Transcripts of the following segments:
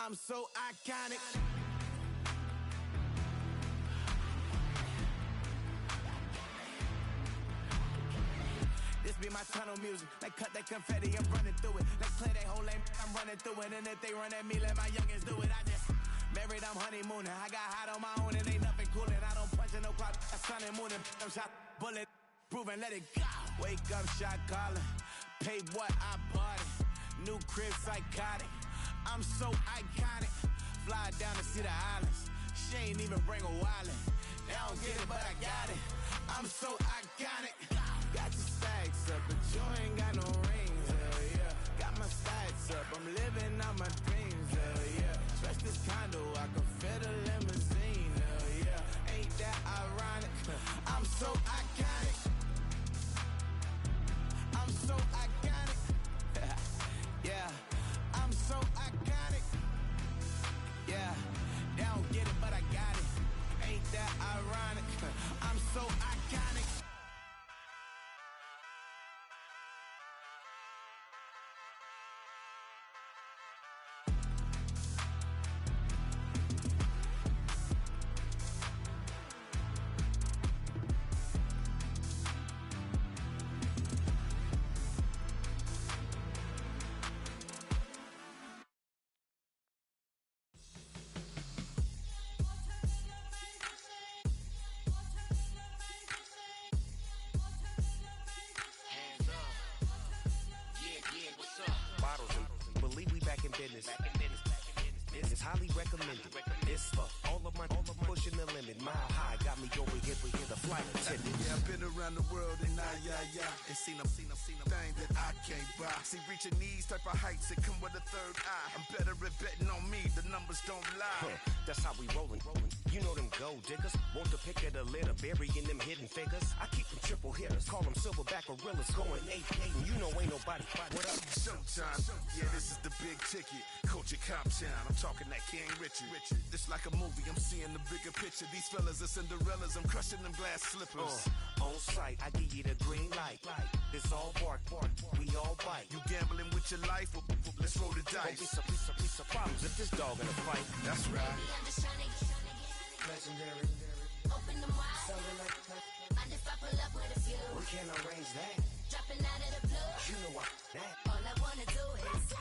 I'm so iconic. This be my tunnel music. They cut that confetti, I'm running through it. They clear they whole lane, I'm running through it. And if they run at me, let my youngins do it. I just married, I'm honeymooning. I got hot on my own and ain't nothing coolin'. I don't punch in no clock, I sun and moonin'. I'm shot, bullet, proven, let it go. Wake up, shot callin'. Pay what, I bought it. New crib, psychotic. I'm so iconic. Fly down to see the islands. She ain't even bring a wallet. They don't get it, but I got it. I'm so iconic. Got your stacks up, but you ain't got no rings, hell yeah. Got my stacks up, I'm living out my dreams, hell yeah. Stretch this condo, I can fit a limousine, hell yeah. Ain't that ironic? I'm so iconic. I'm so iconic. Yeah, I'm so iconic. Yeah, they don't get it, but I got it. Ain't that ironic? I'm so iconic. This is highly recommended. This for all of my pushing the limit. Mile high got me over here the flight attendant. Yeah, I've been around the world and and seen them things that I can't buy. See, reaching these type of heights that come with a third eye. I'm better at betting on me. The numbers don't lie. That's how we rollin'. You know them gold diggers. Want to pick at a litter, burying them hidden figures. I keep them triple hitters. Call them silverback gorillas going 8-8. And you know ain't nobody. What up? Showtime. Yeah, this is the big ticket. Culture Cop Town. I'm talking that King Richard. This like a movie. I'm seeing the bigger picture. These fellas are Cinderellas. I'm crushing them glass slippers. On sight, I give you the green light. It's all bark. We all bite. You gambling with your life? Let's roll the dice. Won't be some problems if this dog in a fight. That's right. Baby, I'm just trying to get Legendary. Open them wide. Something like that. Mind if I pull up with a few? We can't arrange that. Dropping out of the blue. You know what? That. All I wanna do is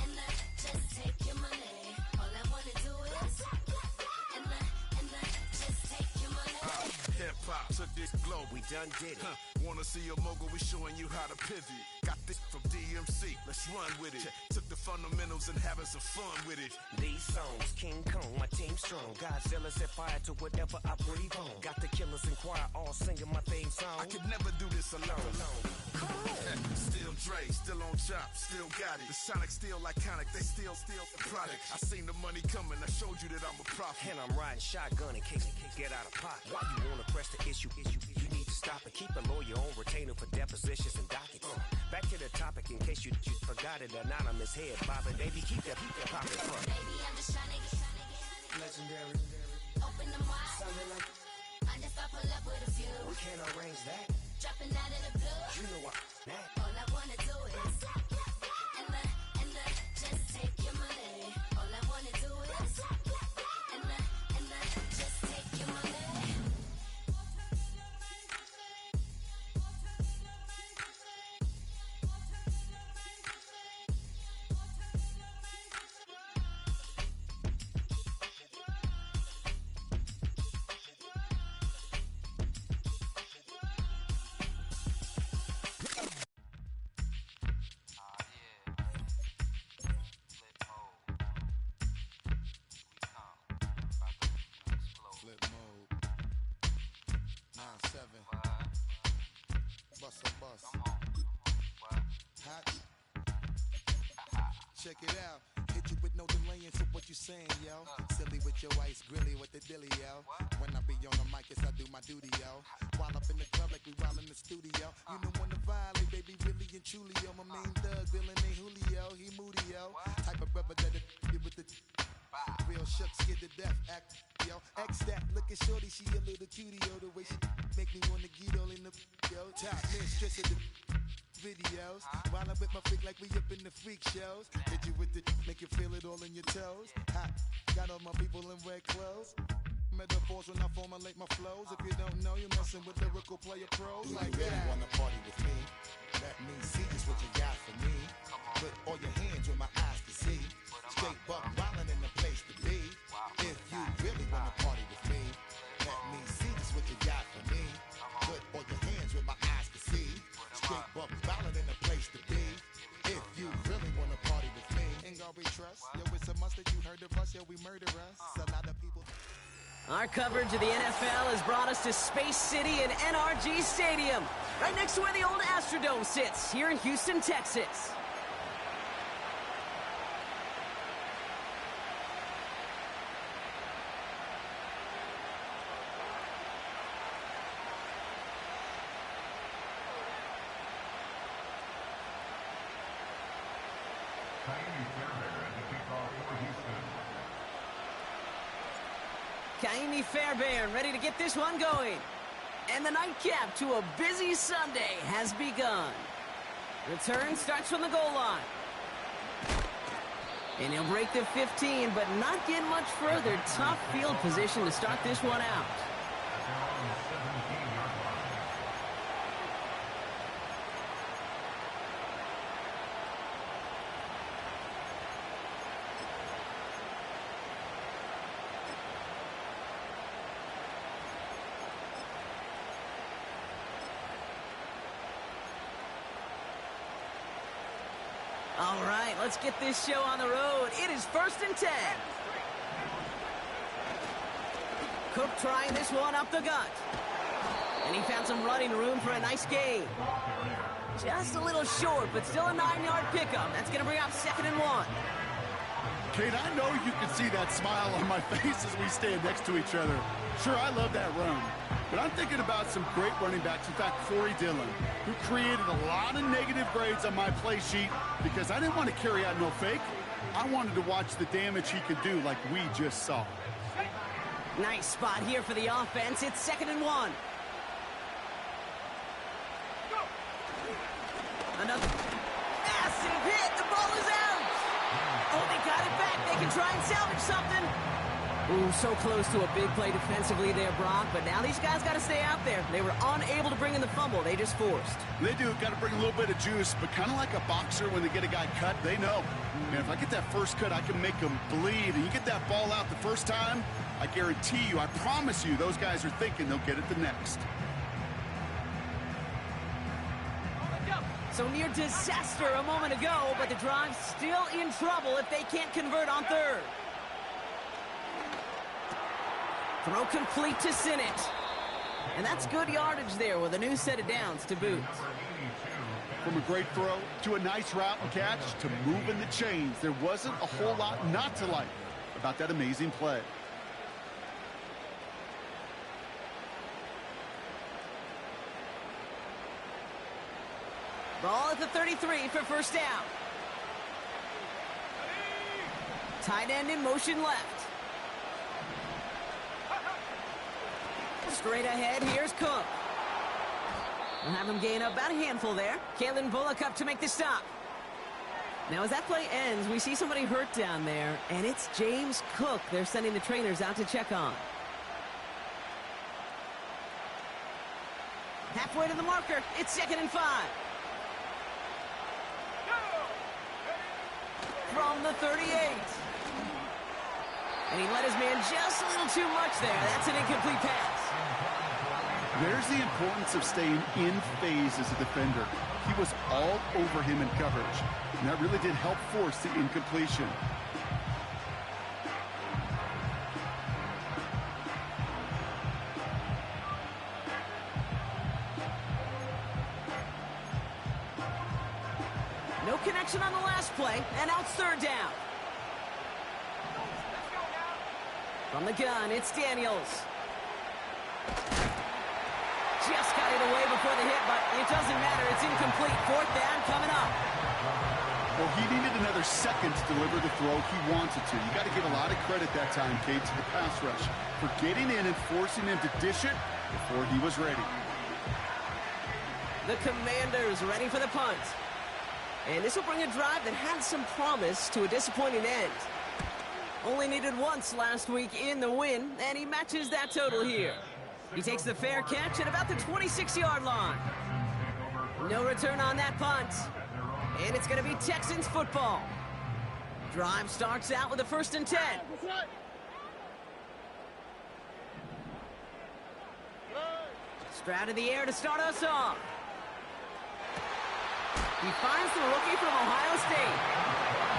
and just take your money. All I wanna do is and just take your money. Hip hop took this globe. We done did it. Wanna see a mogul? We showing you how to pivot. Got this from DMC. Let's run with it. Took the fundamentals and having some fun with it. These songs, King Kong, my team strong. Godzilla set fire to whatever I breathe on. Got the killers in choir all singing my theme song. I could never do this alone. Still Dre, still on top, still got it. The Sonic still iconic, they still the product. I seen the money coming, I showed you that I'm a prophet. And I'm riding shotgun in case get out of pocket. Why you wanna press the issue? You need to stop and keep a lawyer on retainer for depositions and dockets. Back to the topic in case you forgot it. Anonymous head bobbing, baby, keep that pocket front. Baby, I'm just trying to get Legendary. Open them wide. Something like Mind if I pull up with a few? we can't arrange that. Dropping out of the blue. You know what? That. All I wanna do is and just take your money. All I wanna do is and just take your money. Flip mode. 9-7. Bust a bus. Hot. Check it out. Hit you with no delaying to what you saying, yo. Silly with your ice, grilly with the dilly, yo. When I be on the mic, yes, I do my duty, yo. While up in the club like we while in the studio. You know when to violate, baby, really and truly, yo. My main thug, villain ain't Julio, he moody, yo. Type of brother that you with the real shook, scared to death, act, yo. X that, look at shorty, she a little cutie, yo. The way she make me wanna get all in the, yo. Top mistress of the videos. While I'm with my freak like we up in the freak shows. Hit you with the make you feel it all in your toes. Hot, got all my people in red clothes. Metaphors when I formulate my flows. If you don't know, you're messing with lyrical player pros. Like you really wanna party with me? Let me see just what you got for me. Put all your hands where my eyes can see. Straight buck wildin' in the place to be. If you really wanna party with me, let me see just what you got for me. Put all your hands where my eyes can see. Straight buck wildin' in the place to be. If you really wanna party with me, ain't God we trust. Yo, it's a must that you heard of us. Yo, we murder us. A lot of people. Our coverage of the NFL has brought us to Space City and NRG Stadium, right next to where the old Astrodome sits, here in Houston, Texas. Kaimi Fairbairn ready to get this one going. And the nightcap to a busy Sunday has begun. Return starts from the goal line. And he'll break the 15, but not get much further. Tough field position to start this one out. All right, let's get this show on the road. It is 1st and 10. Cook trying this one up the gut. And he found some running room for a nice gain. Just a little short, but still a 9-yard pickup. That's going to bring up 2nd and 1. Kate, I know you can see that smile on my face as we stand next to each other. Sure, I love that run. But I'm thinking about some great running backs. In fact, Corey Dillon, who created a lot of negative grades on my play sheet because I didn't want to carry out no fake. I wanted to watch the damage he could do like we just saw. Nice spot here for the offense. It's 2nd and 1. Another massive hit. The ball is out. Oh, they got it back. They can try and salvage something. Ooh, so close to a big play defensively there, Brock. But now these guys got to stay out there. They were unable to bring in the fumble. They just forced. They do. Got to bring a little bit of juice. But kind of like a boxer when they get a guy cut, they know. Man, if I get that first cut, I can make them bleed. And you get that ball out the first time, I guarantee you, I promise you, those guys are thinking they'll get it the next. So near disaster a moment ago, but the drive's still in trouble if they can't convert on 3rd. Throw complete to Sinnott. And that's good yardage there with a new set of downs to boot. From a great throw to a nice route and catch to moving the chains, there wasn't a whole lot not to like about that amazing play. Ball at the 33 for 1st down. Tight end in motion left. Straight ahead, here's Cook. We'll have him gain up about a handful there. Kalen Bullock up to make the stop. Now, as that play ends, we see somebody hurt down there, and it's James Cook they're sending the trainers out to check on. Halfway to the marker, it's 2nd and 5. From the 38. And he let his man just a little too much there. That's an incomplete pass. There's the importance of staying in phase as a defender. He was all over him in coverage, and that really did help force the incompletion. No connection on the last play, and now it's 3rd down. From the gun, it's Daniels. Just got it away before the hit, but it doesn't matter. It's incomplete. 4th down coming up. Well, he needed another second to deliver the throw he wanted to. You got to give a lot of credit that time, Kate, to the pass rush for getting in and forcing him to dish it before he was ready. The Commanders ready for the punt. And this will bring a drive that had some promise to a disappointing end. Only needed once last week in the win, and he matches that total here. He takes the fair catch at about the 26-yard line. No return on that punt. And it's going to be Texans football. Drive starts out with a 1st and 10. Stroud in the air to start us off. He finds the rookie from Ohio State.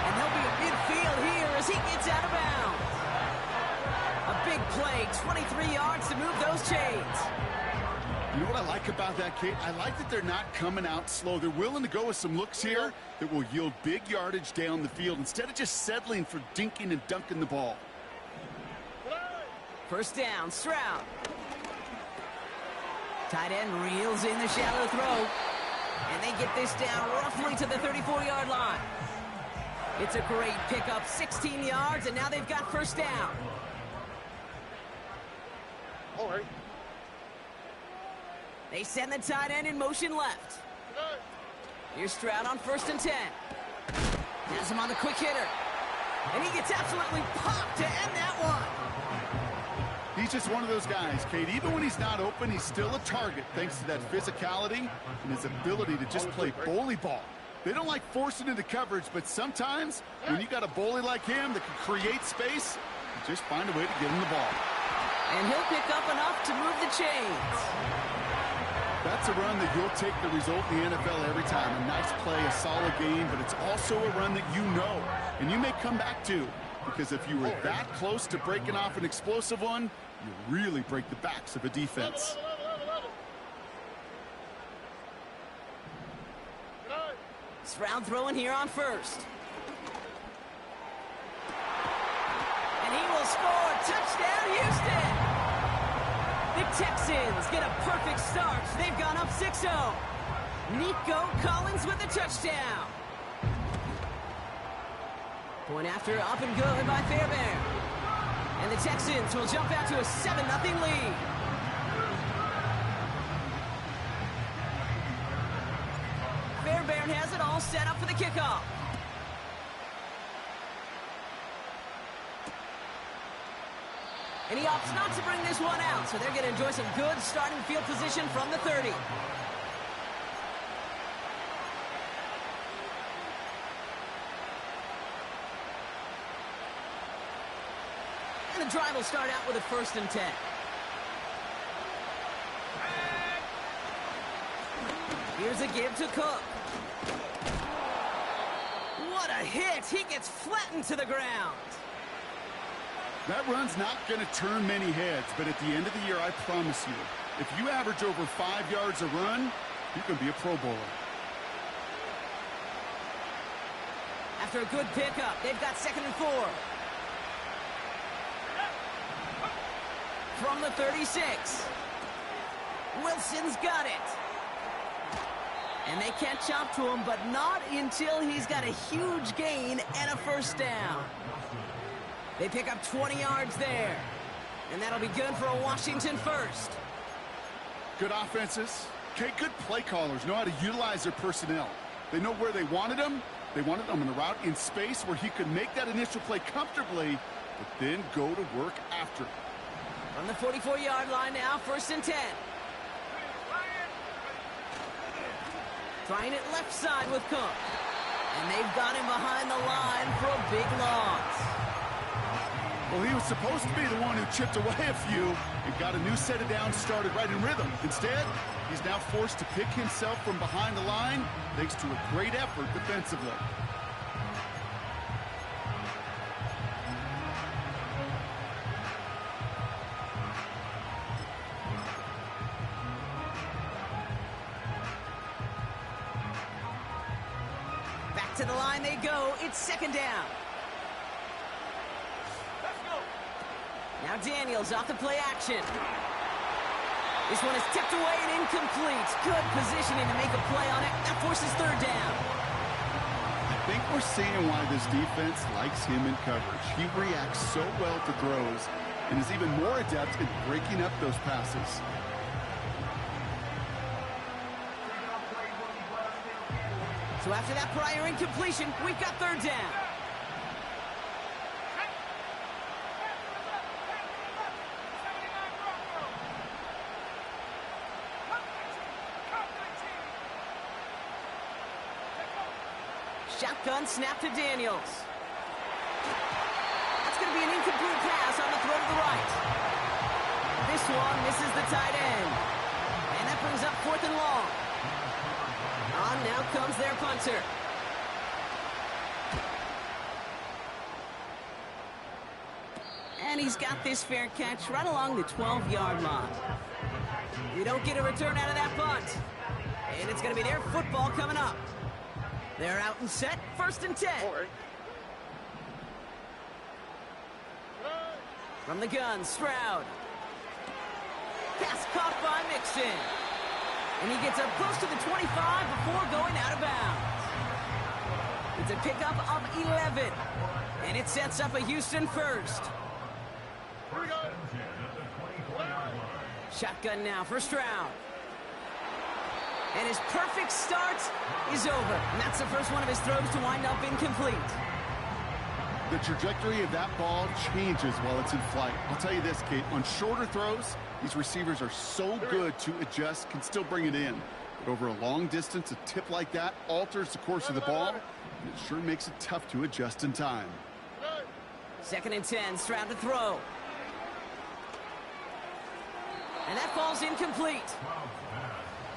And he'll be at midfield here as he gets out of bounds. A big play, 23 yards to move those chains. You know what I like about that, Kate? I like that they're not coming out slow. They're willing to go with some looks here that will yield big yardage down the field instead of just settling for dinking and dunking the ball. 1st down, Stroud. Tight end reels in the shallow throw. And they get this down roughly to the 34-yard line. It's a great pickup, 16 yards, and now they've got 1st down. All right. They send the tight end in motion left. Here's Stroud on 1st and 10. Has him on the quick hitter. And he gets absolutely popped to end that one. He's just one of those guys, Kate. Even when he's not open, he's still a target thanks to that physicality and his ability to just play bully ball. They don't like forcing into coverage, but sometimes when you got a bully like him that can create space, you just find a way to get him the ball. And he'll pick up enough to move the chains. That's a run that you'll take the result in the NFL every time. A nice play, a solid game, but it's also a run that you know and you may come back to. Because if you were that close to breaking off an explosive one, you really break the backs of a defense. Stroud throwing here on 1st. And he will score. Touchdown, Houston! The Texans get a perfect start. They've gone up 6-0. Nico Collins with the touchdown. Point after up and good by Fairbairn. And the Texans will jump out to a 7-0 lead. Fairbairn has it all set up for the kickoff. And he opts not to bring this one out, so they're going to enjoy some good starting field position from the 30. And the drive will start out with a 1st and 10. Here's a give to Cook. What a hit! He gets flattened to the ground. That run's not going to turn many heads, but at the end of the year, I promise you, if you average over 5 yards a run, you're going to be a Pro Bowler. After a good pickup, they've got 2nd and 4. From the 36. Wilson's got it. And they can't chop to him, but not until he's got a huge gain and a 1st down. They pick up 20 yards there. And that'll be good for a Washington 1st. Good offenses. Okay, good play callers know how to utilize their personnel. They know where they wanted them. They wanted them on the route in space where he could make that initial play comfortably, but then go to work after. On the 44-yard line now, 1st and 10. Trying it left side with Cook. And they've got him behind the line for a big loss. Well, he was supposed to be the one who chipped away a few and got a new set of downs started right in rhythm. Instead, he's now forced to pick himself from behind the line thanks to a great effort defensively. Back to the line they go. It's 2nd down. Now Daniels off the play action. This one is tipped away and incomplete. Good positioning to make a play on it. That forces 3rd down. I think we're seeing why this defense likes him in coverage. He reacts so well to throws and is even more adept in breaking up those passes. So after that prior incompletion, we've got third down. Shotgun snap to Daniels. That's going to be an incomplete pass on the throw to the right. This one misses the tight end. And that brings up 4th and long. On now comes their punter. And he's got this fair catch right along the 12-yard line. We don't get a return out of that punt. And it's going to be their football coming up. They're out and set, 1st and 10. From the gun, Stroud. Pass caught by Mixon. And he gets up close to the 25 before going out of bounds. It's a pickup of 11. And it sets up a Houston first. Shotgun now for Stroud. And his perfect start is over. And that's the first one of his throws to wind up incomplete. The trajectory of that ball changes while it's in flight. I'll tell you this, Kate, on shorter throws, these receivers are so good to adjust, can still bring it in. But over a long distance, a tip like that alters the course of the ball, and it sure makes it tough to adjust in time. 2nd and 10, Stroud to throw. And that falls incomplete.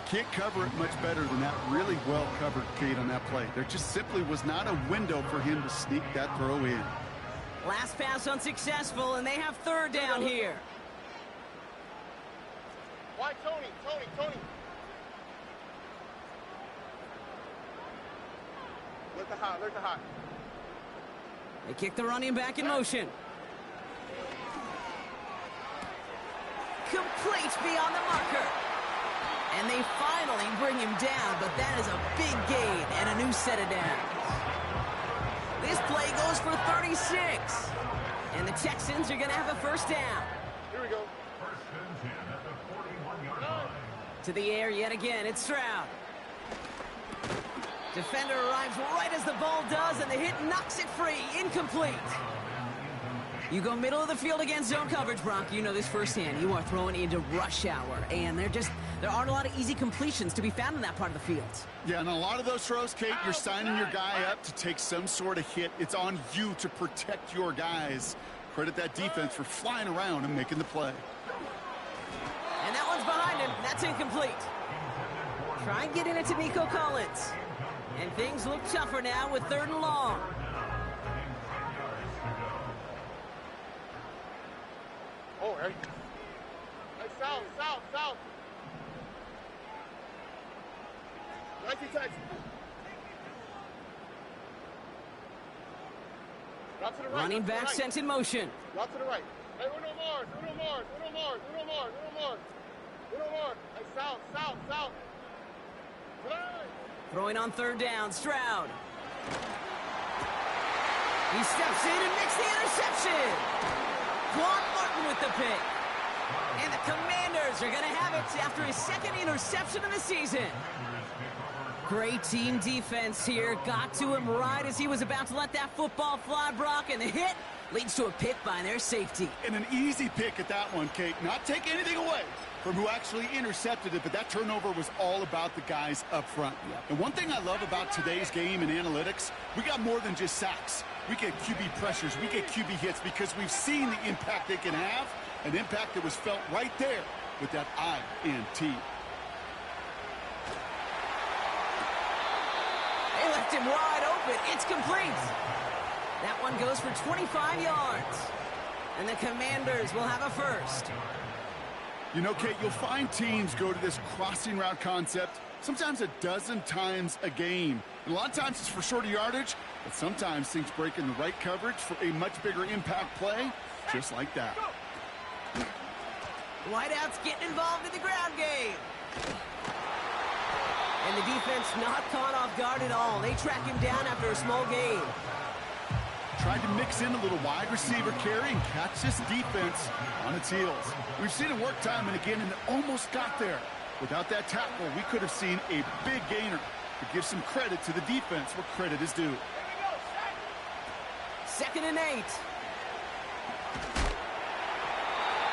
Can't cover it much better than that. Really well covered, Kate, on that play. There just simply was not a window for him to sneak that throw in. Last pass unsuccessful, and they have third down here. Why, Tony? Look the hot. They kick the running back in motion. Complete beyond the marker. And they finally bring him down, but that is a big gain and a new set of downs. This play goes for 36. And the Texans are going to have a first down. Here we go. To the air yet again, it's Stroud. Defender arrives right as the ball does, and the hit knocks it free. Incomplete. You go middle of the field against zone coverage, Brock. You know this firsthand. You are throwing into rush hour, and there aren't a lot of easy completions to be found in that part of the field. Yeah, and a lot of those throws, Kate, you're signing your guy up to take some sort of hit. It's on you to protect your guys. Credit that defense for flying around and making the play. And that one's behind him. That's incomplete. Try and get in it to Nico Collins. And things look tougher now with 3rd and long. Oh, hey. Hey, south. 19 Texans. Drop to the right. Running back sent in motion. Drop to the right. Hey, Uno more. Hey, south. Right. Throwing on 3rd down, Stroud. He steps in and makes the interception. Quan Martin with the pick. And the Commanders are going to have it after his 2nd interception of the season. Great team defense here. Got to him right as he was about to let that football fly, Brock, and the hit leads to a pick by their safety. And an easy pick at that one, Kate. Not take anything away from who actually intercepted it, but that turnover was all about the guys up front. Yep. And one thing I love about today's game and analytics, we got more than just sacks. We get QB pressures, we get QB hits because we've seen the impact they can have, an impact that was felt right there with that INT. They left him wide open. It's complete. That one goes for 25 yards. And the Commanders will have a first. You know, Kate, you'll find teams go to this crossing route concept sometimes a dozen times a game. And a lot of times it's for shorter yardage, but sometimes things break in the right coverage for a much bigger impact play, just like that. Wideouts getting involved in the ground game. And the defense not caught off guard at all. They track him down after a small gain. Tried to mix in a little wide receiver carry and catch this defense on its heels. We've seen it work time and again, and it almost got there. Without that tackle, we could have seen a big gainer. but give some credit to the defense where credit is due. 2nd and 8.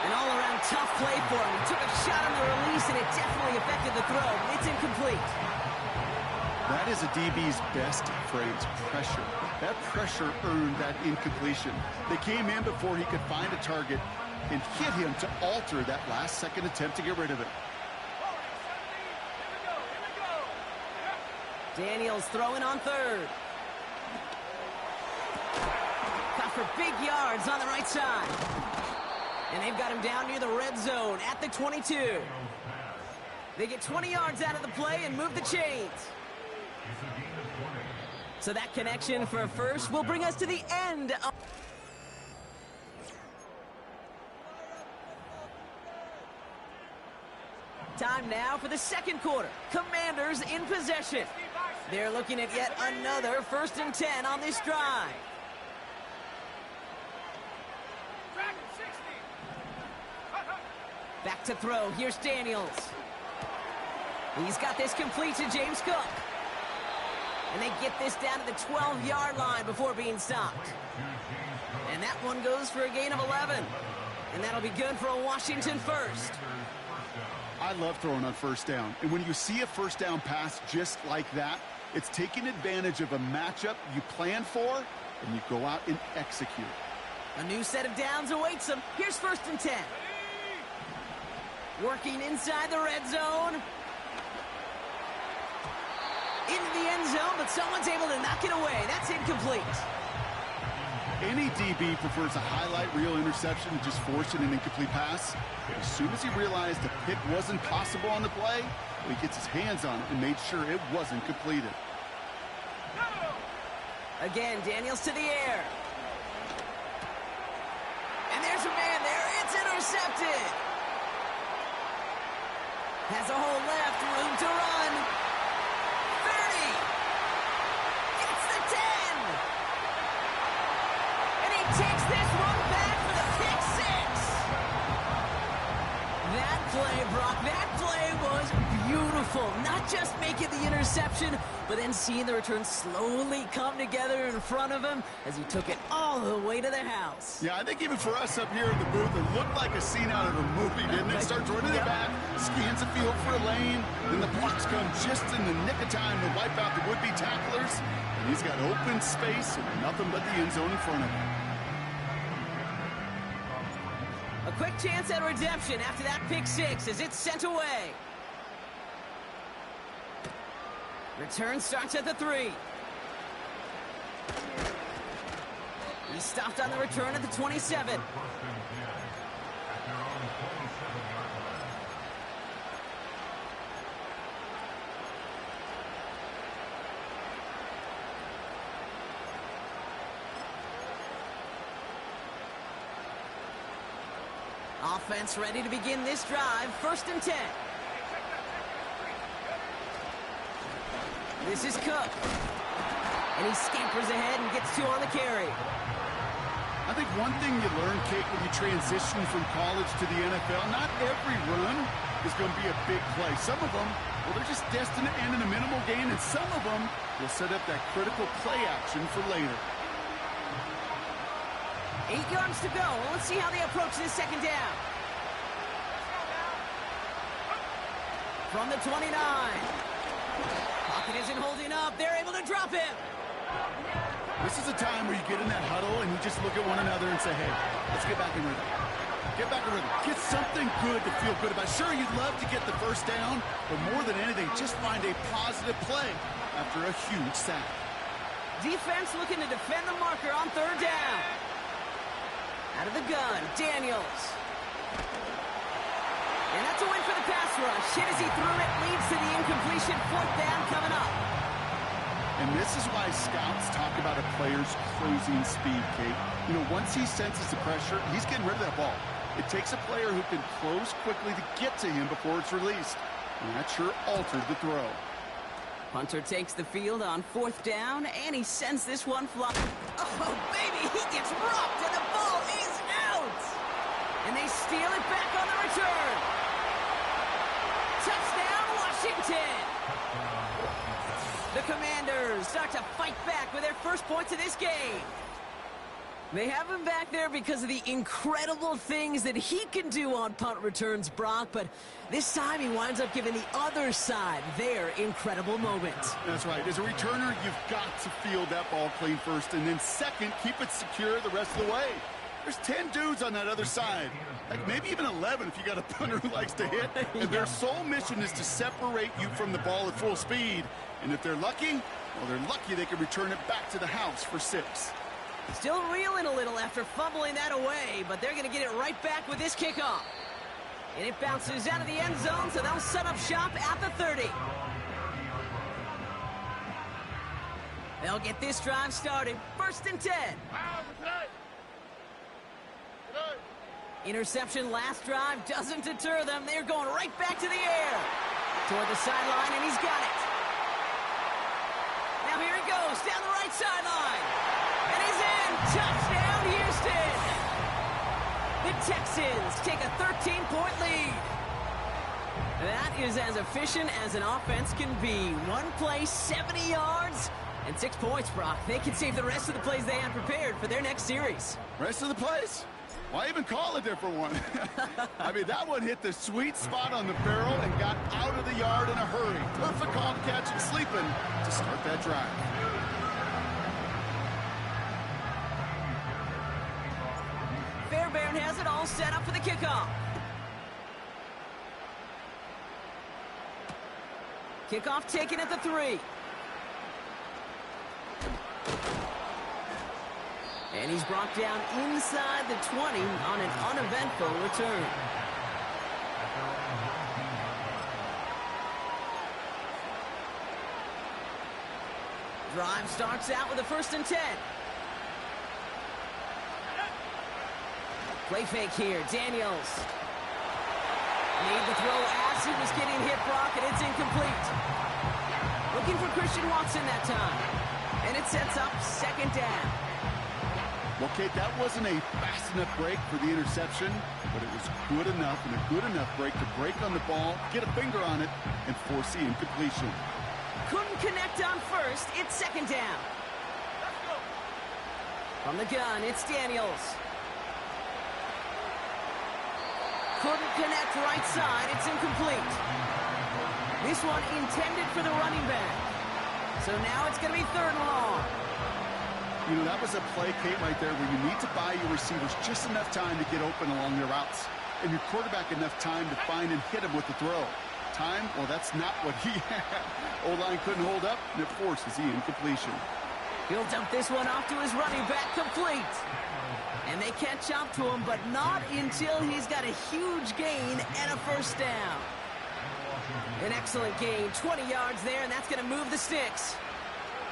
An all-around tough play for him. He took a shot on the release, and it definitely affected the throw. It's incomplete. That is a DB's best phrase, pressure. That pressure earned that incompletion. They came in before he could find a target and hit him to alter that last-second attempt to get rid of it. Daniels throwing on 3rd. Got for big yards on the right side. And they've got him down near the red zone at the 22. They get 20 yards out of the play and move the chains. So that connection for a first will bring us to the end of... Time now for the 2nd quarter. Commanders in possession. They're looking at yet another 1st and 10 on this drive. Back to throw. Here's Daniels. He's got this complete to James Cook. And they get this down to the 12-yard line before being stopped. And that one goes for a gain of 11. And that'll be good for a Washington first. I love throwing on 1st down. And when you see a 1st down pass just like that, it's taking advantage of a matchup you plan for, and you go out and execute. A new set of downs awaits them. Here's 1st and 10. Working inside the red zone. Into the end zone, but someone's able to knock it away. That's incomplete. Any DB prefers a highlight reel interception to just forcing an incomplete pass. As soon as he realized the pick wasn't possible on the play, he gets his hands on it and made sure it wasn't completed. Again, Daniels to the air. And there's a man there. It's intercepted. Has a hole left, room to run. 30. Gets the 10. And he takes this one back for the pick 6. That play, Brock, that play was beautiful. Not just making the interception, but then seeing the return slowly come together in front of him as he took it all the way to the house. Yeah, I think even for us up here in the booth, it looked like a scene out of a movie, didn't it? Starts running it back, scans the field for a lane, then the blocks come just in the nick of time to wipe out the would-be tacklers, and he's got open space and nothing but the end zone in front of him. A quick chance at redemption after that pick 6 as it's sent away. Return starts at the 3. He stopped on the return at the 27. Offense ready to begin this drive. 1st and 10. This is Cook. And he scampers ahead and gets 2 on the carry. I think one thing you learn, Kate, when you transition from college to the NFL, not every run is going to be a big play. Some of them, well, they're just destined to end in a minimal gain, and some of them will set up that critical play action for later. 8 yards to go. Well, let's see how they approach this 2nd down. From the 29. Pocket isn't holding up. They're able to drop him. This is a time where you get in that huddle and you just look at one another and say, hey, let's get back in rhythm. Get back in rhythm. Get something good to feel good about. Sure, you'd love to get the 1st down, but more than anything, just find a positive play after a huge sack. Defense looking to defend the marker on 3rd down. Out of the gun, Daniels. And that's a win for the pass rush. Hit as he threw it, leads to the incompletion. 4th down coming up. And this is why scouts talk about a player's closing speed, Kate. You know, once he senses the pressure, he's getting rid of that ball. It takes a player who can close quickly to get to him before it's released. And that sure altered the throw. Hunter takes the field on 4th down, and he sends this one flying. Oh, baby, he gets rocked, and the ball is out. And they steal it back on the return. Touchdown, Washington. The Commanders start to fight back with their first points of this game. They have him back there because of the incredible things that he can do on punt returns, Brock, but this time he winds up giving the other side their incredible moment. That's right. As a returner, you've got to field that ball clean first, and then second, keep it secure the rest of the way. There's 10 dudes on that other side. Like maybe even 11 if you got a punter who likes to hit. And their sole mission is to separate you from the ball at full speed. And if they're lucky, well, they're lucky they can return it back to the house for 6. Still reeling a little after fumbling that away, but they're going to get it right back with this kickoff. And it bounces out of the end zone, so they'll set up shop at the 30. They'll get this drive started. 1st and 10. Interception last drive doesn't deter them. They're going right back to the air. Toward the sideline, and he's got it. Now here he goes, down the right sideline. And he's in. Touchdown, Houston. The Texans take a 13-point lead. That is as efficient as an offense can be. One play, 70 yards, and 6 points, Brock. They can save the rest of the plays they have prepared for their next series. Rest of the plays? Why even call a different one? I mean, that one hit the sweet spot on the barrel and got out of the yard in a hurry. Perfect call to catch and sleeping to start that drive. Fairbairn has it all set up for the kickoff. Kickoff taken at the 3. And he's brought down inside the 20 on an uneventful return. Drive starts out with a 1st and 10. Play fake here, Daniels. Made the throw as he was getting hit, Brock, and it's incomplete. Looking for Christian Watson that time. And it sets up 2nd down. Well, Kate, that wasn't a fast enough break for the interception, but it was good enough and a good enough break to break on the ball, get a finger on it, and force the incompletion. Couldn't connect on 1st. It's 2nd down. From the gun, it's Daniels. Couldn't connect right side. It's incomplete. This one intended for the running back. So now it's going to be 3rd and long. You know, that was a play, Kate, right there where you need to buy your receivers just enough time to get open along their routes. And your quarterback enough time to find and hit him with the throw. Time? Well, that's not what he had. O-line couldn't hold up, and it forces the incompletion. He'll dump this one off to his running back, complete. And they catch up to him, but not until he's got a huge gain and a 1st down. An excellent gain, 20 yards there, and that's going to move the sticks.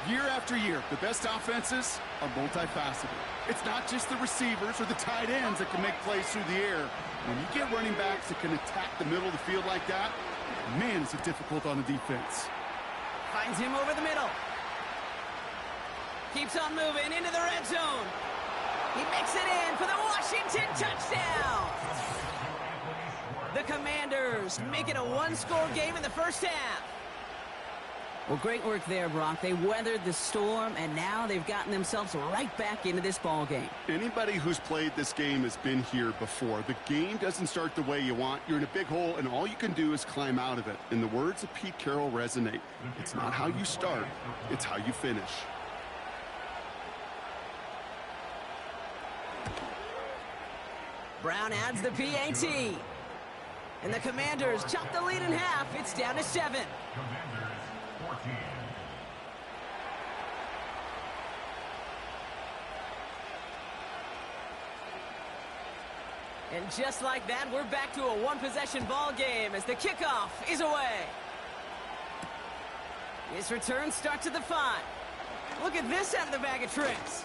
Year after year, the best offenses are multifaceted. It's not just the receivers or the tight ends that can make plays through the air. When you get running backs that can attack the middle of the field like that, man, is it difficult on the defense. Finds him over the middle. Keeps on moving into the red zone. He makes it in for the Washington touchdown. The Commanders make it a 1-score game in the 1st half. Well, great work there, Brock. They weathered the storm, and now they've gotten themselves right back into this ball game. Anybody who's played this game has been here before. The game doesn't start the way you want. You're in a big hole, and all you can do is climb out of it. And the words of Pete Carroll resonate. It's not how you start, it's how you finish. Brown adds the PAT. And the Commanders chop the lead in half. It's down to 7. And just like that, we're back to a one-possession ball game as the kickoff is away. His return starts at the 5. Look at this out of the bag of tricks.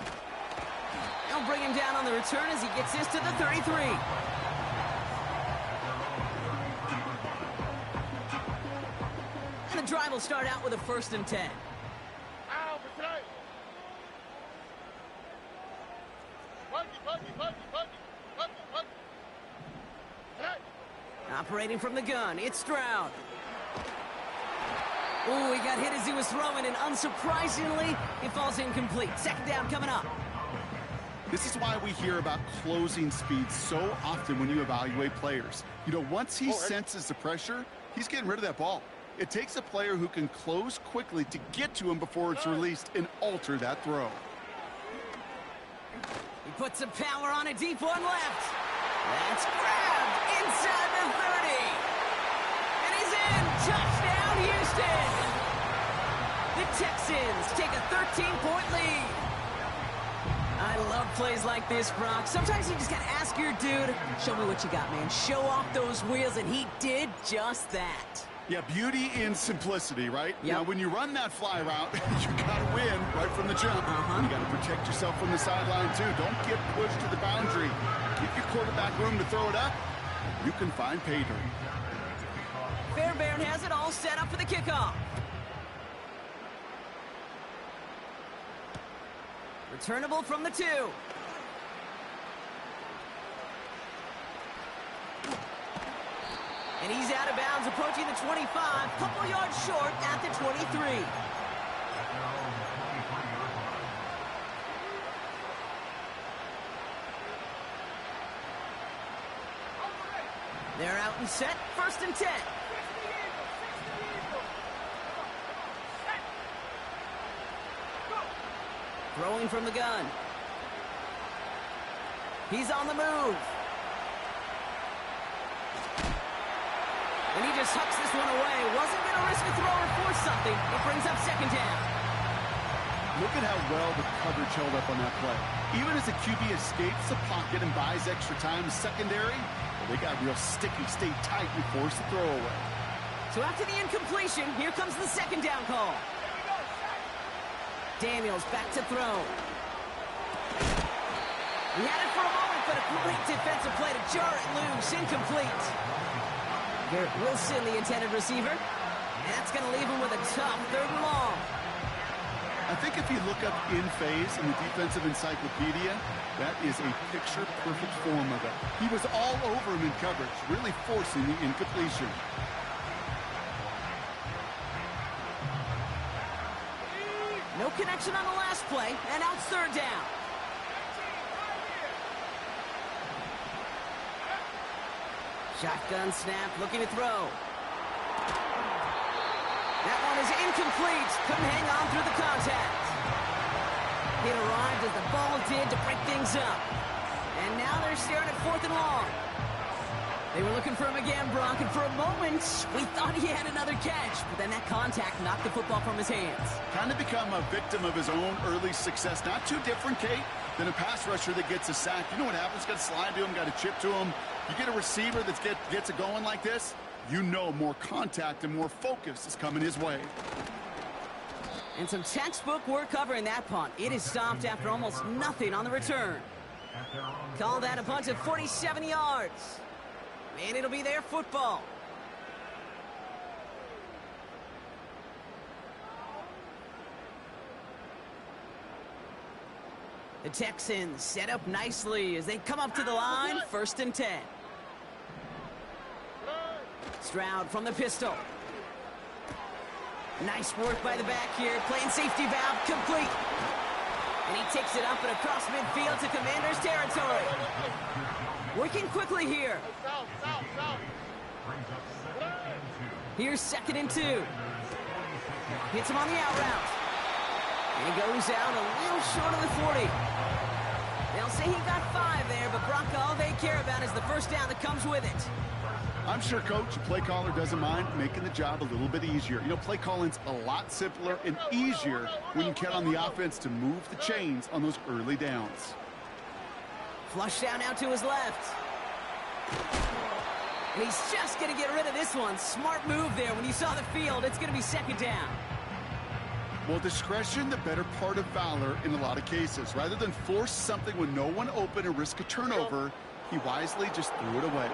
They'll bring him down on the return as he gets this to the 33. And the drive will start out with a 1st and 10. Operating from the gun, it's Stroud. Ooh, he got hit as he was throwing, and unsurprisingly, it falls incomplete. Second down coming up. This is why we hear about closing speed so often when you evaluate players. You know, once he senses the pressure, he's getting rid of that ball. It takes a player who can close quickly to get to him before it's released and alter that throw. He puts some power on a deep one left. That's grabbed inside the 30. And he's in. Touchdown, Houston. The Texans take a 13-point lead. I love plays like this, Brock. Sometimes you just got to ask your dude, show me what you got, man. Show off those wheels, and he did just that. Yeah, beauty in simplicity, right? Yep. Now, when you run that fly route, you got to win right from the jump. You got to protect yourself from the sideline, too. Don't get pushed to the boundary. Give your quarterback room to throw it up. You can find pay dirt. Fairbairn has it all set up for the kickoff. Returnable from the 2. And he's out of bounds, approaching the 25, couple yards short at the 23. They're out and set, 1st and 10. Throwing from the gun. He's on the move. And he just hucks this one away. Wasn't going to risk a throw or force something. It brings up 2nd down. Look at how well the coverage held up on that play. Even as the QB escapes the pocket and buys extra time, secondary, well, they got real sticky, stayed tight, and forced the throw away. So after the incompletion, here comes the 2nd down call. Daniels back to throw. He had it for a moment, but a great defensive play to jar it loose. Incomplete. Garrett Wilson, the intended receiver. And that's going to leave him with a tough 3rd and long. I think if you look up in phase in the defensive encyclopedia, that is a picture-perfect form of it. He was all over him in coverage, really forcing the incompletion. No connection on the last play, and now it's 3rd down. Shotgun snap, looking to throw. That one is incomplete. Couldn't hang on through the contact. It arrived as the ball did to break things up. And now they're staring at 4th and long. They were looking for him again, Brock, and for a moment, we thought he had another catch. But then that contact knocked the football from his hands. Kind of become a victim of his own early success. Not too different, Kate, than a pass rusher that gets a sack. You know what happens? Got to slide to him, got to chip to him. You get a receiver that gets it going like this, you know more contact and more focus is coming his way. And some textbook work covering that punt. It is stopped after almost nothing on the return. Call that a punt of 47 yards. And it'll be their football. The Texans set up nicely as they come up to the line, 1st and 10. Stroud from the pistol. Nice work by the back here, playing safety valve complete. And he takes it up and across midfield to Commander's territory. Working quickly here. Here's 2nd and 2. Hits him on the out route. And he goes out a little short of the 40. They'll say he got 5 there, but Brock, all they care about is the 1st down that comes with it. I'm sure, Coach, a play caller doesn't mind making the job a little bit easier. You know, play calling's a lot simpler and easier when you count on the offense to move the chains on those early downs. Flush down out to his left. And he's just going to get rid of this one. Smart move there. When you saw the field, it's going to be 2nd down. Well, discretion, the better part of valor in a lot of cases. Rather than force something with no one open and risk a turnover, he wisely just threw it away.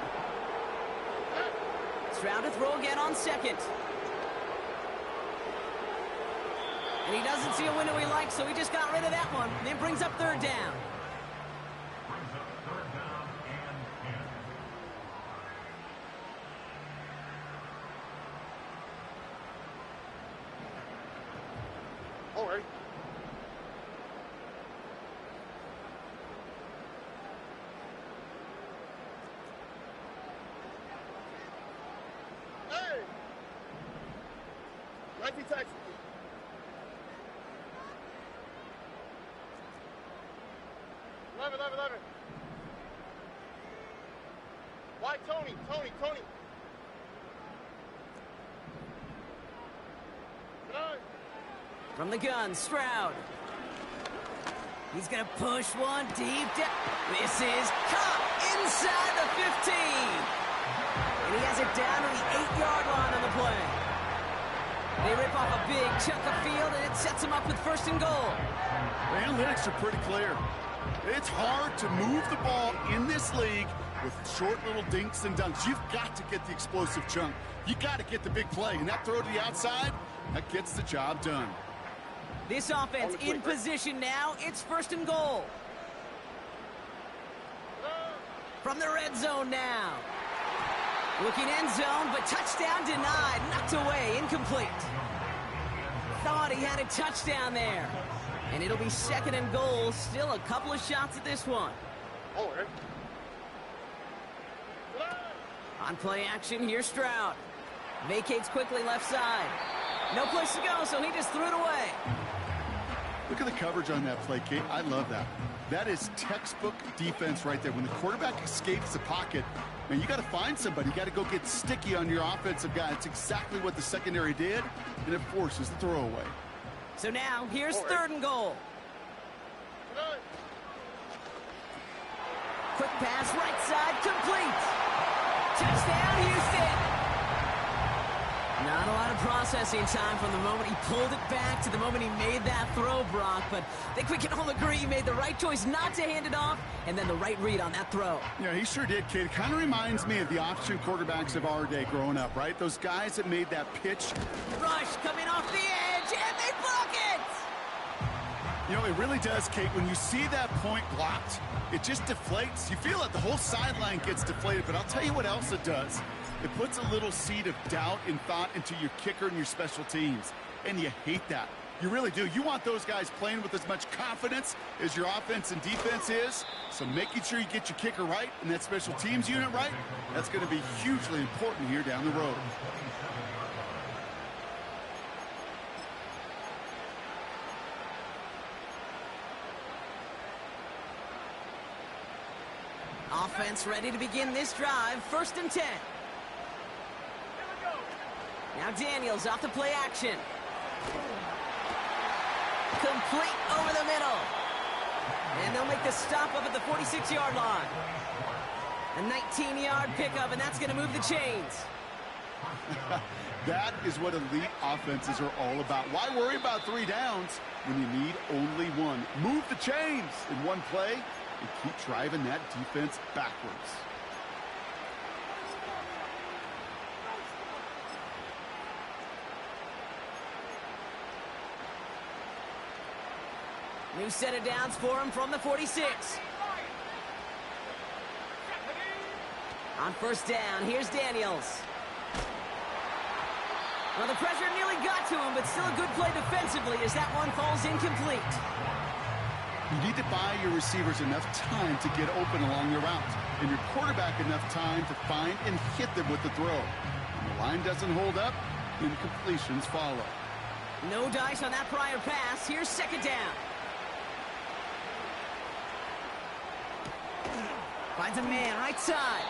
Stroud to throw again on 2nd. And he doesn't see a window he likes, so he just got rid of that one. And it brings up 3rd down. Oh, ready? Hey! 19 Texans. Eleven. Why Tony? From the gun, Stroud. He's going to push one deep down. This is caught inside the 15. And he has it down to the 8-yard line on the play. They rip off a big chunk of field, and it sets them up with 1st and goal. The analytics are pretty clear. It's hard to move the ball in this league with short little dinks and dunks. You've got to get the explosive chunk. You got to get the big play. And that throw to the outside, that gets the job done. This offense in position now. It's 1st and goal. From the red zone now. Looking end zone, but touchdown denied. Knocked away, incomplete. Thought he had a touchdown there. And it'll be 2nd and goal. Still a couple of shots at this one. Oh, ready? On play action, here's Stroud. Vacates quickly left side. No place to go, so he just threw it away. Look at the coverage on that play, Kate. I love that. That is textbook defense right there. When the quarterback escapes the pocket, man, you got to find somebody. You got to go get sticky on your offensive guy. It's exactly what the secondary did, and it forces the throwaway. So now, here's 3rd and goal. Quick pass, right side, complete. Touchdown, Houston. Not a lot of processing time from the moment he pulled it back to the moment he made that throw, Brock. But I think we can all agree he made the right choice not to hand it off, and then the right read on that throw. Yeah, he sure did, kid. It kind of reminds me of the option quarterbacks of our day growing up, right? Those guys that made that pitch. Rush coming off the edge, and they block it! You know, it really does, Kate. When you see that point blocked, it just deflates. You feel it. The whole sideline gets deflated. But I'll tell you what else it does. It puts a little seed of doubt and thought into your kicker and your special teams. And you hate that. You really do. You want those guys playing with as much confidence as your offense and defense is. So making sure you get your kicker right and that special teams unit right, that's going to be hugely important here down the road. Offense ready to begin this drive. 1st and 10. Now Daniels off the play action. Complete over the middle. And they'll make the stop up at the 46-yard line. A 19-yard pickup, and that's going to move the chains. That is what elite offenses are all about. Why worry about 3 downs when you need only 1? Move the chains in one play and keep driving that defense backwards. New set of downs for him from the 46. On 1st down, here's Daniels. Well, the pressure nearly got to him, but still a good play defensively as that one falls incomplete. You need to buy your receivers enough time to get open along the route, and your quarterback enough time to find and hit them with the throw. When the line doesn't hold up, incompletions follow. No dice on that prior pass. Here's 2nd down. Finds a man right side.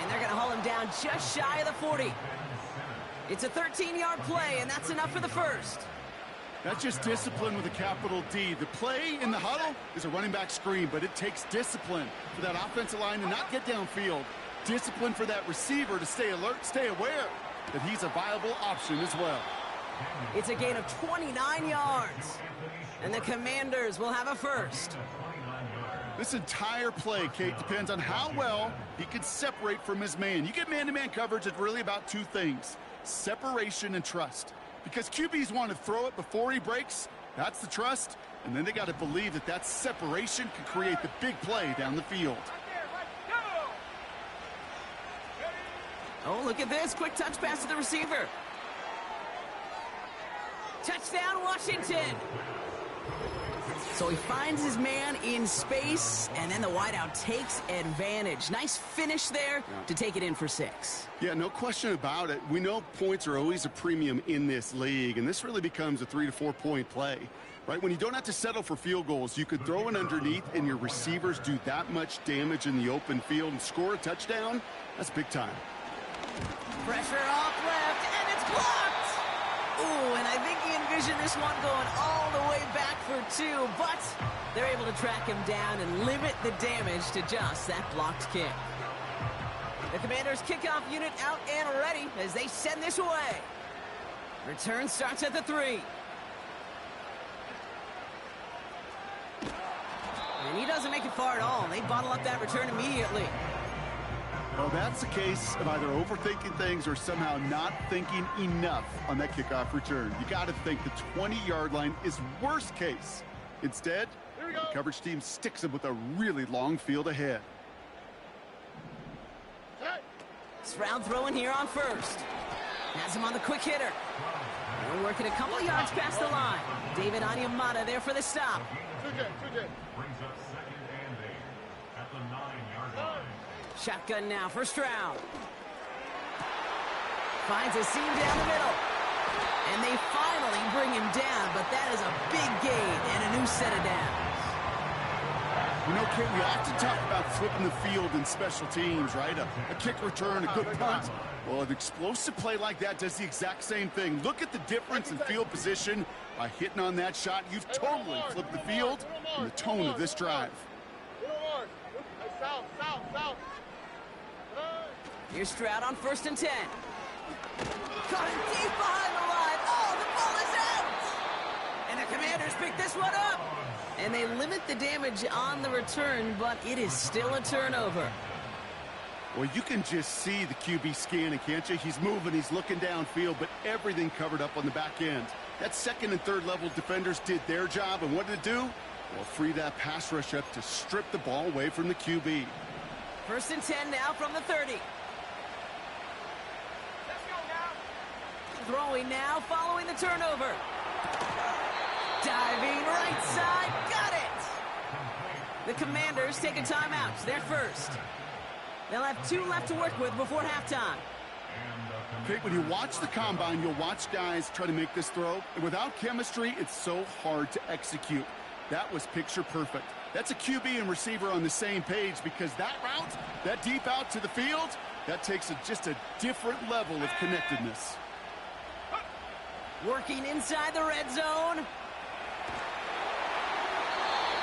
And they're going to haul him down just shy of the 40. It's a 13-yard play, and that's enough for the 1st. That's just discipline with a capital D. The play in the huddle is a running back screen, but it takes discipline for that offensive line to not get downfield. Discipline for that receiver to stay alert, stay aware that he's a viable option as well. It's a gain of 29 yards. And the Commanders will have a 1st. This entire play, Kate, depends on how well he can separate from his man. You get man-to-man coverage, it's really about 2 things: separation and trust. Because QBs want to throw it before he breaks. That's the trust. And then they got to believe that that separation can create the big play down the field. Oh, look at this. Quick touch pass to the receiver. Touchdown, Washington. So he finds his man in space, and then the wideout takes advantage. Nice finish there to take it in for 6. Yeah, no question about it. We know points are always a premium in this league, and this really becomes a 3 to 4 point play. Right, when you don't have to settle for field goals, you could throw it underneath and your receivers do that much damage in the open field and score a touchdown. That's big time. Pressure off left, and it's blocked! Ooh, and I think he envisioned this one going all the way back for 2, but they're able to track him down and limit the damage to just that blocked kick. The Commanders' kickoff unit out and ready as they send this away. Return starts at the 3. And he doesn't make it far at all. They bottle up that return immediately. Well, that's a case of either overthinking things or somehow not thinking enough on that kickoff return. You got to think the 20-yard line is worst case. Instead, the coverage team sticks him with a really long field ahead. Stroud throwing here on first. Has him on the quick hitter. They're working a couple of yards past the line. David Onyemata there for the stop. Shotgun now for Stroud. Finds a seam down the middle. And they finally bring him down, but that is a big gain and a new set of downs. You know, Kate, we often talk about flipping the field in special teams, right? A kick return, a good punt. Well, an explosive play like that does the exact same thing. Look at the difference in field position. By hitting on that shot, you've totally flipped the field and the tone of this drive. Here's Stroud on 1st and 10. Caught him deep behind the line. Oh, the ball is out! And the Commanders pick this one up. And they limit the damage on the return, but it is still a turnover. Well, you can just see the QB scanning, can't you? He's moving, he's looking downfield, but everything covered up on the back end. That 2nd and 3rd level defenders did their job, and what did it do? Well, free that pass rush up to strip the ball away from the QB. 1st and 10 now from the 30. Throwing now, following the turnover. Diving right side, got it! The Commanders take a timeout, they're first. They'll have 2 left to work with before halftime. Okay, when you watch the combine, you'll watch guys try to make this throw. And without chemistry, it's so hard to execute. That was picture perfect. That's a QB and receiver on the same page because that route, that deep out to the field, that takes just a different level of connectedness. Working inside the red zone.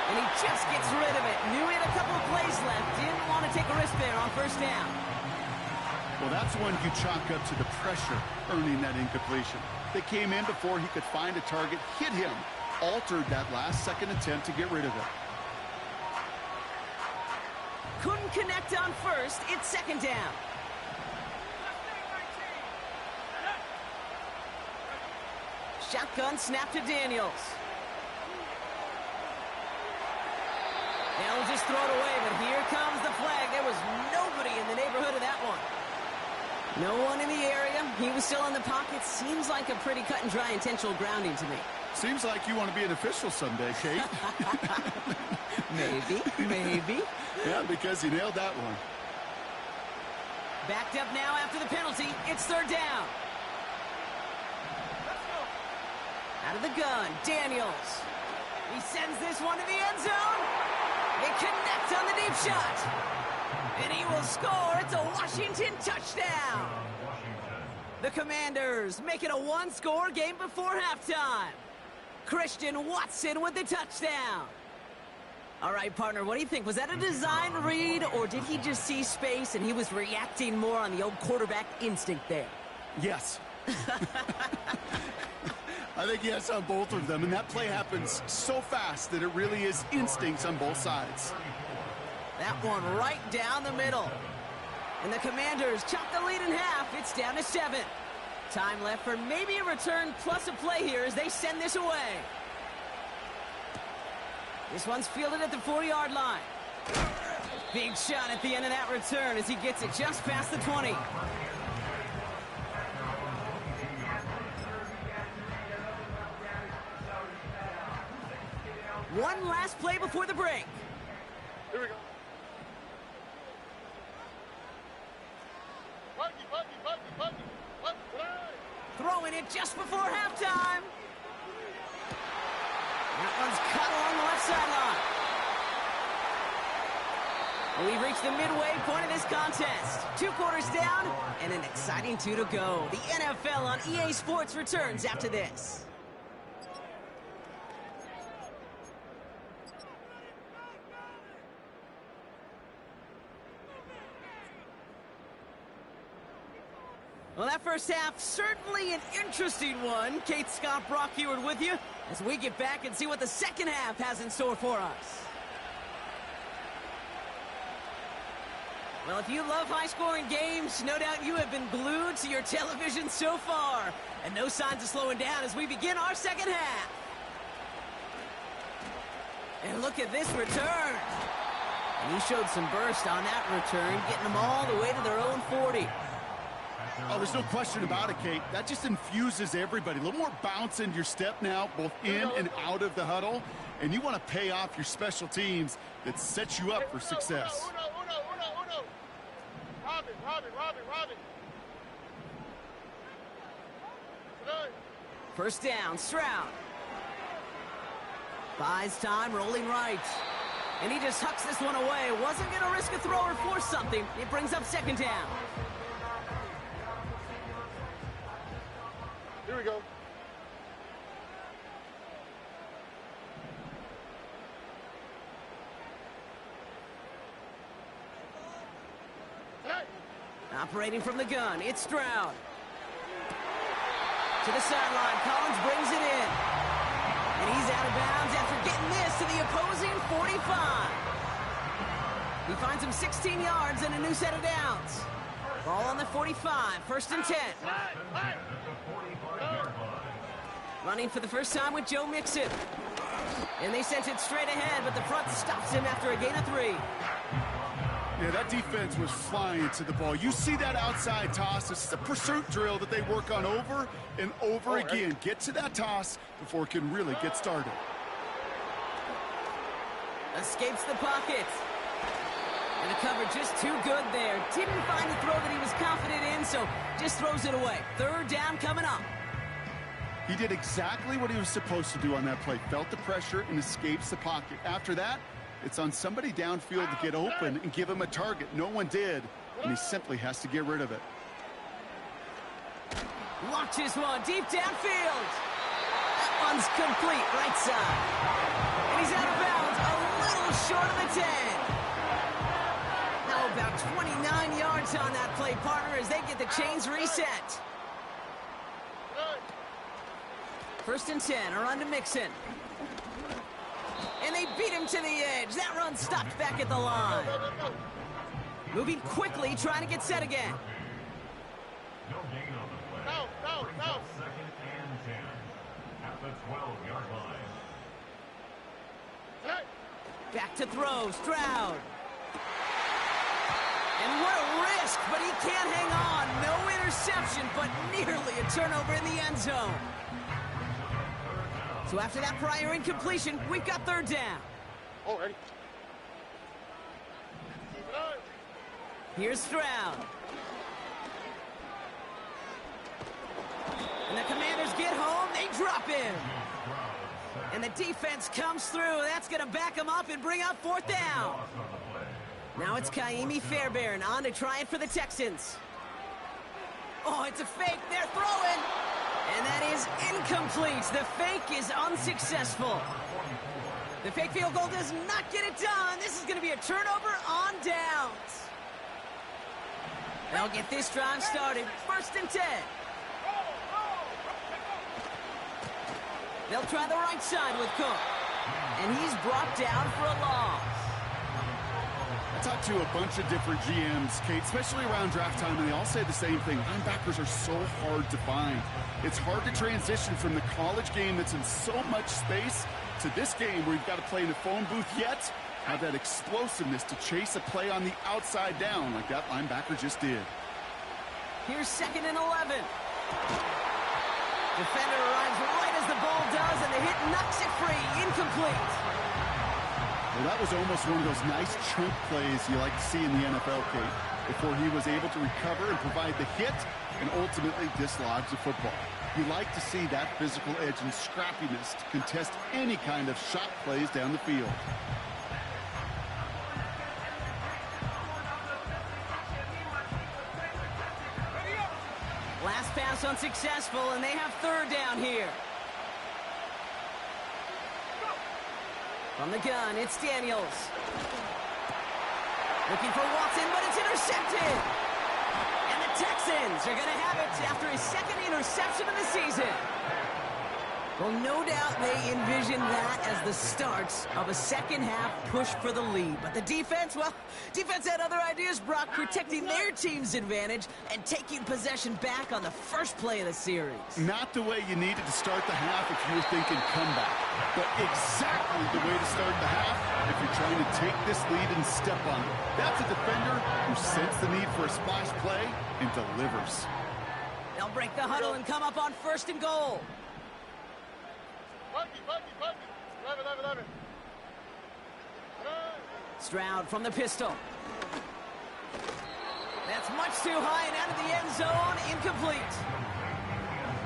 And he just gets rid of it. Knew he had a couple of plays left. Didn't want to take a risk there on 1st down. Well, that's one you chalk up to the pressure earning that incompletion. They came in before he could find a target, hit him, altered that last second attempt to get rid of it. Couldn't connect on 1st. It's 2nd down. Shotgun snap to Daniels. They'll just throw it away, but here comes the flag. There was nobody in the neighborhood of that one. No one in the area. He was still in the pocket. Seems like a pretty cut and dry intentional grounding to me. Seems like you want to be an official someday, Kate. Maybe. Yeah, because you nailed that one. Backed up now after the penalty. It's 3rd down. Out of the gun, Daniels. He sends this one to the end zone. They connect on the deep shot. And he will score. It's a Washington touchdown. The Commanders make it a 1-score game before halftime. Christian Watson with the touchdown. All right, partner, what do you think? Was that a design read, or did he just see space and he was reacting more on the old quarterback instinct there? Yes. I think yes on both of them, and that play happens so fast that it really is instincts on both sides. That one right down the middle. And the Commanders chop the lead in half. It's down to 7. Time left for maybe a return plus a play here as they send this away. This one's fielded at the 4-yard line. Big shot at the end of that return as he gets it just past the 20. One last play before the break. Here we go. Throwing it just before halftime. That one's cut along the left sideline. We've reached the midway point of this contest. 2 quarters down and an exciting 2 to go. The NFL on EA Sports returns after this. Well, that first half, certainly an interesting one. Kate, Scott, Brock Heward with you as we get back and see what the second half has in store for us. Well, if you love high-scoring games, no doubt you have been glued to your television so far. And no signs of slowing down as we begin our second half. And look at this return. And he showed some burst on that return, getting them all the way to their own 40. Oh, there's no question about it, Kate. That just infuses everybody. A little more bounce in your step now, both in and out of the huddle. And you want to pay off your special teams that sets you up for success. Robin. First down, Stroud. Buys time, rolling right. And he just hucks this one away. Wasn't going to risk a throw or force something. It brings up second down. Here we go. Operating from the gun, it's Stroud. To the sideline, Collins brings it in. And he's out of bounds after getting this to the opposing 45. He finds him 16 yards and a new set of downs. Ball on the 45, first and 10. Running for the first time with Joe Mixon. And they sent it straight ahead, but the front stops him after a gain of 3. Yeah, that defense was flying to the ball. You see that outside toss. This is a pursuit drill that they work on over and over again. Get to that toss before it can really get started. Escapes the pocket. And the cover just too good there. Didn't find the throw that he was confident in, so just throws it away. Third down coming up. He did exactly what he was supposed to do on that play. Felt the pressure and escapes the pocket. After that, it's on somebody downfield to get open and give him a target. No one did, and he simply has to get rid of it. Watches one deep downfield. That one's complete, right side. And he's out of bounds, a little short of the 10. Now about 29 yards on that play, partner, as they get the chains reset. First and 10, a run to Mixon. And they beat him to the edge. That run stopped back at the line. Moving quickly, trying to get set again. No. Second and 10 at the 12-yard line. Back to throw, Stroud. And what a risk, but he can't hang on. No interception, but nearly a turnover in the end zone. So after that prior incompletion, we've got third down. Already. Here's Stroud. And the Commanders get home, they drop him. And the defense comes through. That's going to back him up and bring up fourth down. Now it's Kaimi Fairbairn on to try it for the Texans. Oh, it's a fake. They're throwing. And that is incomplete. The fake is unsuccessful. The fake field goal does not get it done. This is going to be a turnover on downs. They'll get this drive started. First and 10. They'll try the right side with Cook. And he's brought down for a loss. I talked to a bunch of different GMs, Kate, especially around draft time, and they all say the same thing. Linebackers are so hard to find. It's hard to transition from the college game that's in so much space to this game where you've got to play in a phone booth, yet have that explosiveness to chase a play on the outside down like that linebacker just did. Here's second and 11. Defender arrives right as as the ball does, and the hit knocks it free. Incomplete. Well, that was almost one of those nice chunk plays you like to see in the NFL, Kate, before he was able to recover and provide the hit and ultimately dislodge the football. You like to see that physical edge and scrappiness to contest any kind of shot plays down the field. Last pass unsuccessful, and they have third down here. From the gun, it's Daniels. Looking for Watson, but it's intercepted. And the Texans are going to have it after his second interception of the season. Well, no doubt they envision that as the start of a second-half push for the lead. But the defense, well, defense had other ideas, Brock, protecting their team's advantage and taking possession back on the first play of the series. Not the way you needed to start the half if you were thinking comeback, but exactly the way to start the half if you're trying to take this lead and step on it. That's a defender who senses the need for a splash play and delivers. They'll break the huddle and come up on 1st and goal. Buggy. 11. Stroud from the pistol. That's much too high and out of the end zone. Incomplete.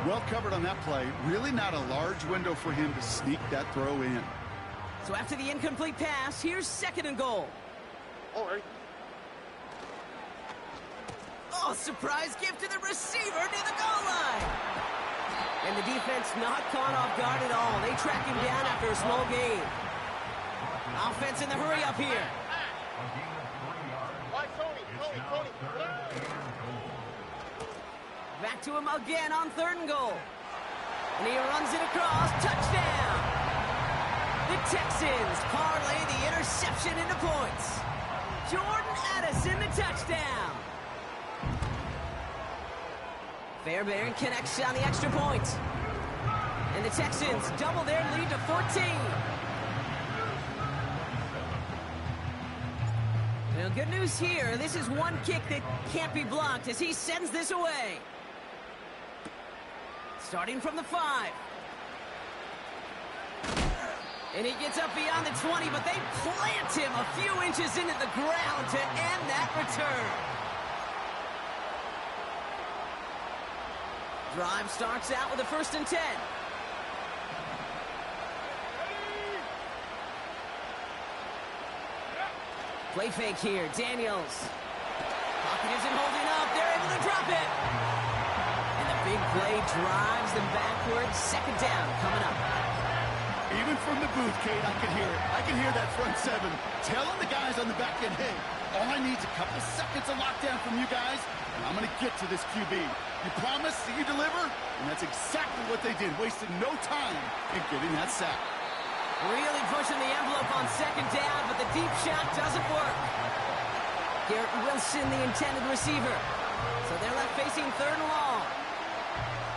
Well covered on that play. Really not a large window for him to sneak that throw in. So after the incomplete pass, here's 2nd and goal. All right. Oh, surprise gift to the receiver near the goal line. And the defense not caught off guard at all. They track him down after a small gain. Offense in the hurry up here. Why, Tony. Back to him again on 3rd and goal. And he runs it across. Touchdown. The Texans parlay the interception into points. Jordan Addison, the touchdown. Fairbairn connects on the extra point. And the Texans double their lead to 14. Well, good news here. This is one kick that can't be blocked as he sends this away. Starting from the 5. And he gets up beyond the 20, but they plant him a few inches into the ground to end that return. Drive starts out with a 1st and 10. Play fake here. Daniels. Pocket isn't holding up. They're able to drop it. And the big play drives them backwards. 2nd down coming up. Even from the booth, Kate, I can hear it. I can hear that front 7 telling the guys on the back end, hey, all I need is a couple seconds of lockdown from you guys, and I'm going to get to this QB. You promise that you deliver? And that's exactly what they did, wasting no time in getting that sack. Really pushing the envelope on 2nd down, but the deep shot doesn't work. Garrett Wilson, the intended receiver. So they're left facing 3rd and long.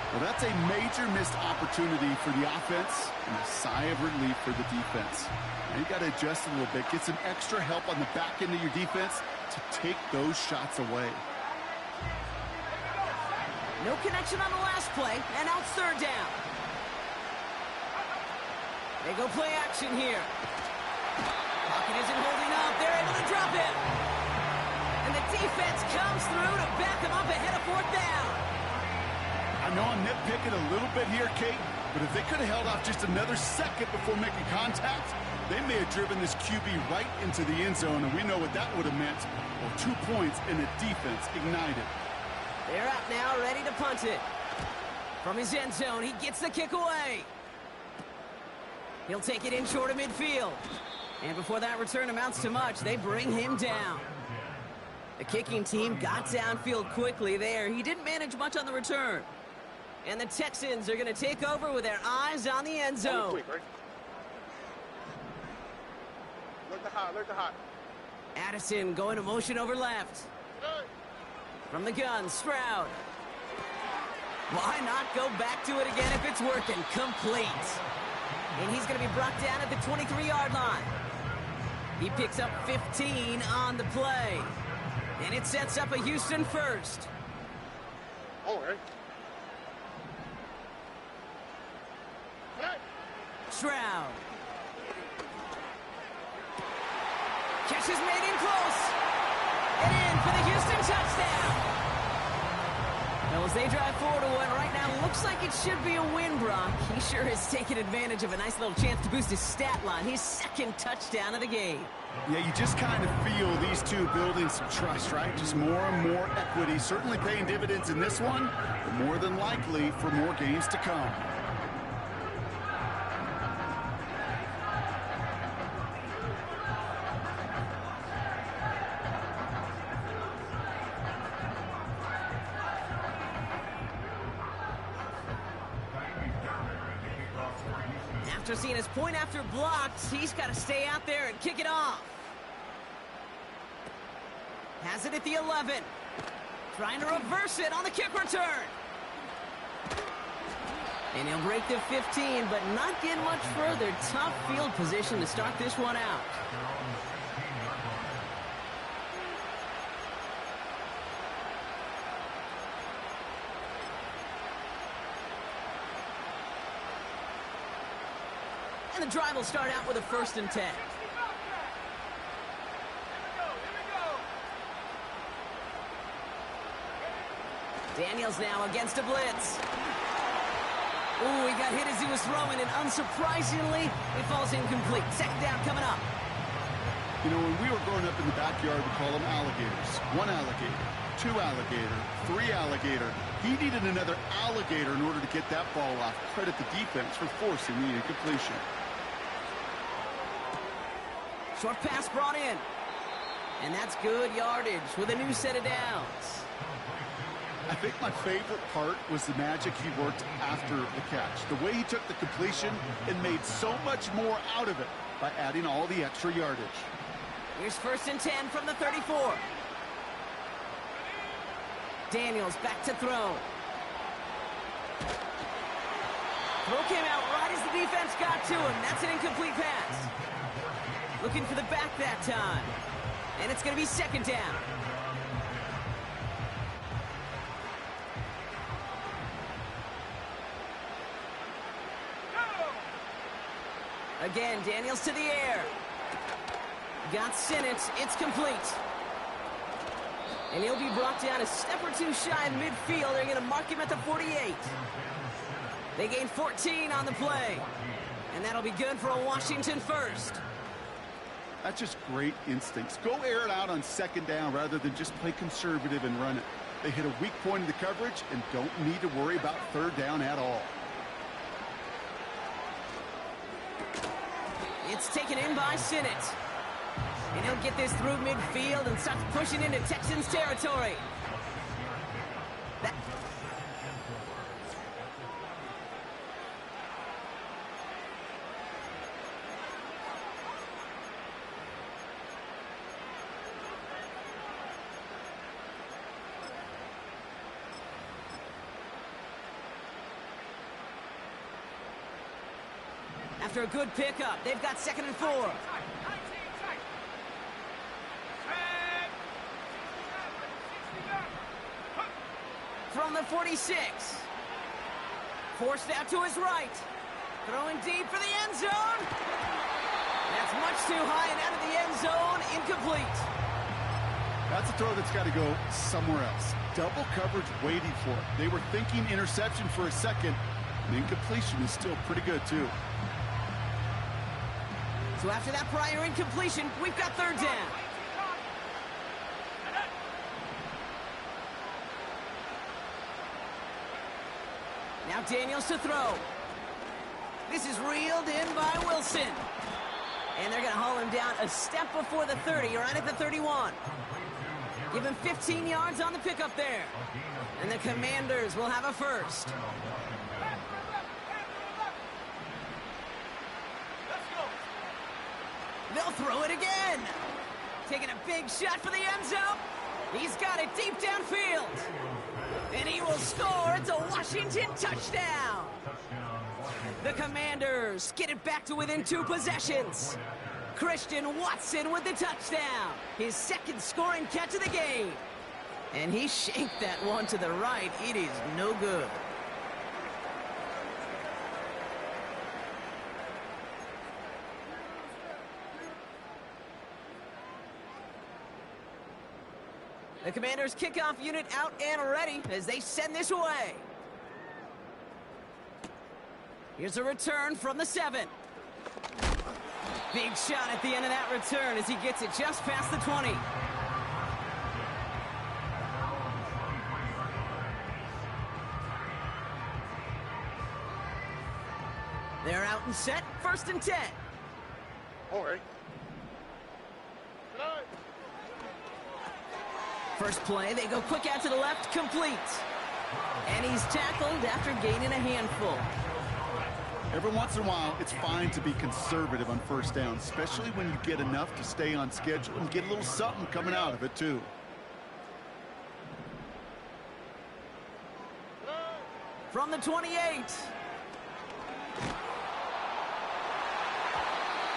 Well, that's a major missed opportunity for the offense and a sigh of relief for the defense. Now you got to adjust a little bit, get some extra help on the back end of your defense to take those shots away. No connection on the last play, and now it's 3rd down. They go play action here. Pocket isn't holding up. They're able to drop it. And the defense comes through to back them up ahead of 4th down. I know I'm nitpicking a little bit here, Kate, but if they could have held off just another second before making contact, they may have driven this QB right into the end zone, and we know what that would have meant. Well, 2 points and the defense ignited. They're out now, ready to punt it. From his end zone, he gets the kick away. He'll take it in short of midfield. And before that return amounts to much, they bring him down. The kicking team got downfield quickly there. He didn't manage much on the return. And the Texans are going to take over with their eyes on the end zone. Quick, right? Alert the hot. Addison going to motion over left. From the gun, Stroud. Why not go back to it again if it's working? Complete. And he's going to be brought down at the 23-yard line. He picks up 15 on the play. And it sets up a Houston first. All right. Stroud. Catch is made in close. And in for the Houston touchdown. Well, as they drive 4-1 right now, looks like it should be a win, Brock. He sure has taken advantage of a nice little chance to boost his stat line. His second touchdown of the game. Yeah, you just kind of feel these two building some trust, right? Just more and more equity. Certainly paying dividends in this one, but more than likely for more games to come. After seeing his point after blocked, he's got to stay out there and kick it off. Has it at the 11. Trying to reverse it on the kick return. And he'll break the 15, but not get much further. Tough field position to start this one out. And the drive will start out with a 1st and 10. Daniels now against a blitz. Ooh, he got hit as he was throwing, and unsurprisingly, it falls incomplete. 2nd down coming up. You know, when we were growing up in the backyard, we call them alligators. 1 alligator, 2 alligator, 3 alligator. He needed another alligator in order to get that ball off. Credit the defense for forcing the incompletion. Short pass brought in. And that's good yardage with a new set of downs. I think my favorite part was the magic he worked after the catch. The way he took the completion and made so much more out of it by adding all the extra yardage. Here's 1st and 10 from the 34. Daniels back to throw. Throw came out right as the defense got to him. That's an incomplete pass. Looking for the back that time. And it's going to be 2nd down. Again, Daniels to the air. Got Sinnott. It's complete. And he'll be brought down a step or two shy of midfield. They're going to mark him at the 48. They gain 14 on the play. And that'll be good for a Washington 1st. That's just great instincts. Go air it out on 2nd down rather than just play conservative and run it. They hit a weak point in the coverage and don't need to worry about 3rd down at all. It's taken in by Sinnott. And he'll get this through midfield and starts pushing into Texans territory. After a good pickup, they've got 2nd and 4. From the 46. Forced out to his right. Throwing deep for the end zone. That's much too high and out of the end zone. Incomplete. That's a throw that's got to go somewhere else. Double coverage waiting for it. They were thinking interception for a second. And incompletion is still pretty good, too. So after that prior incompletion, we've got 3rd down. Now Daniels to throw. This is reeled in by Wilson. And they're going to haul him down a step before the 30, right at the 31. Give him 15 yards on the pickup there. And the Commanders will have a 1st. They'll throw it again. Taking a big shot for the end zone. He's got it deep downfield. And he will score. It's a Washington touchdown. The Commanders get it back to within 2 possessions. Christian Watson with the touchdown. His 2nd scoring catch of the game. And he shanked that one to the right. It is no good. The Commanders' kickoff unit out and ready as they send this away. Here's a return from the 7. Big shot at the end of that return as he gets it just past the 20. They're out and set, 1st and 10. All right. First play, they go quick out to the left, complete. And he's tackled after gaining a handful. Every once in a while, it's fine to be conservative on 1st down, especially when you get enough to stay on schedule and get a little something coming out of it, too. From the 28.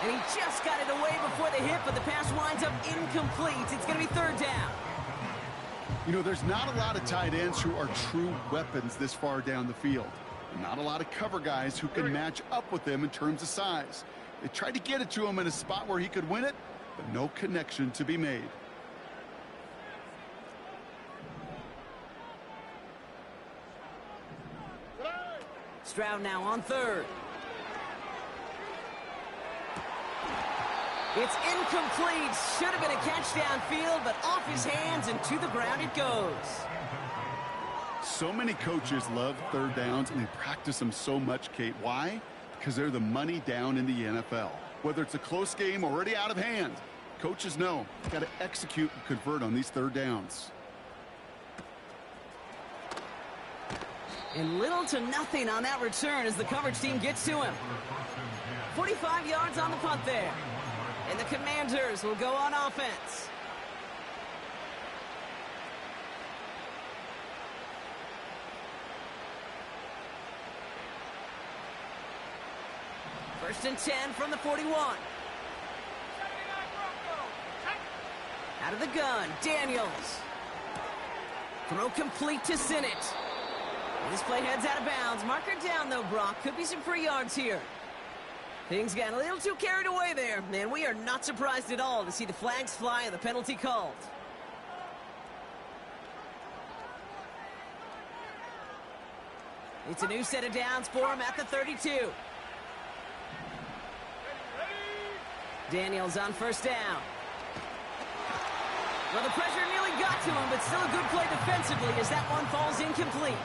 And he just got it away before the hit, but the pass winds up incomplete. It's going to be 3rd down. You know, there's not a lot of tight ends who are true weapons this far down the field. Not a lot of cover guys who can match up with them in terms of size. They tried to get it to him in a spot where he could win it, but no connection to be made. Stroud now on 3rd. It's incomplete. Should have been a catch downfield, but off his hands and to the ground it goes. So many coaches love 3rd downs, and they practice them so much, Kate. Why? Because they're the money down in the NFL. Whether it's a close game already out of hand, coaches know got to execute and convert on these 3rd downs. And little to nothing on that return as the coverage team gets to him. 45 yards on the punt there. And the Commanders will go on offense. First and 10 from the 41. Out of the gun, Daniels. Throw complete to Sinnott. This play heads out of bounds. Marker down, though, Brock. Could be some free yards here. Things got a little too carried away there, and we are not surprised at all to see the flags fly and the penalty called. It's a new set of downs for him at the 32. Daniels on 1st down. Well, the pressure nearly got to him, but still a good play defensively as that one falls incomplete.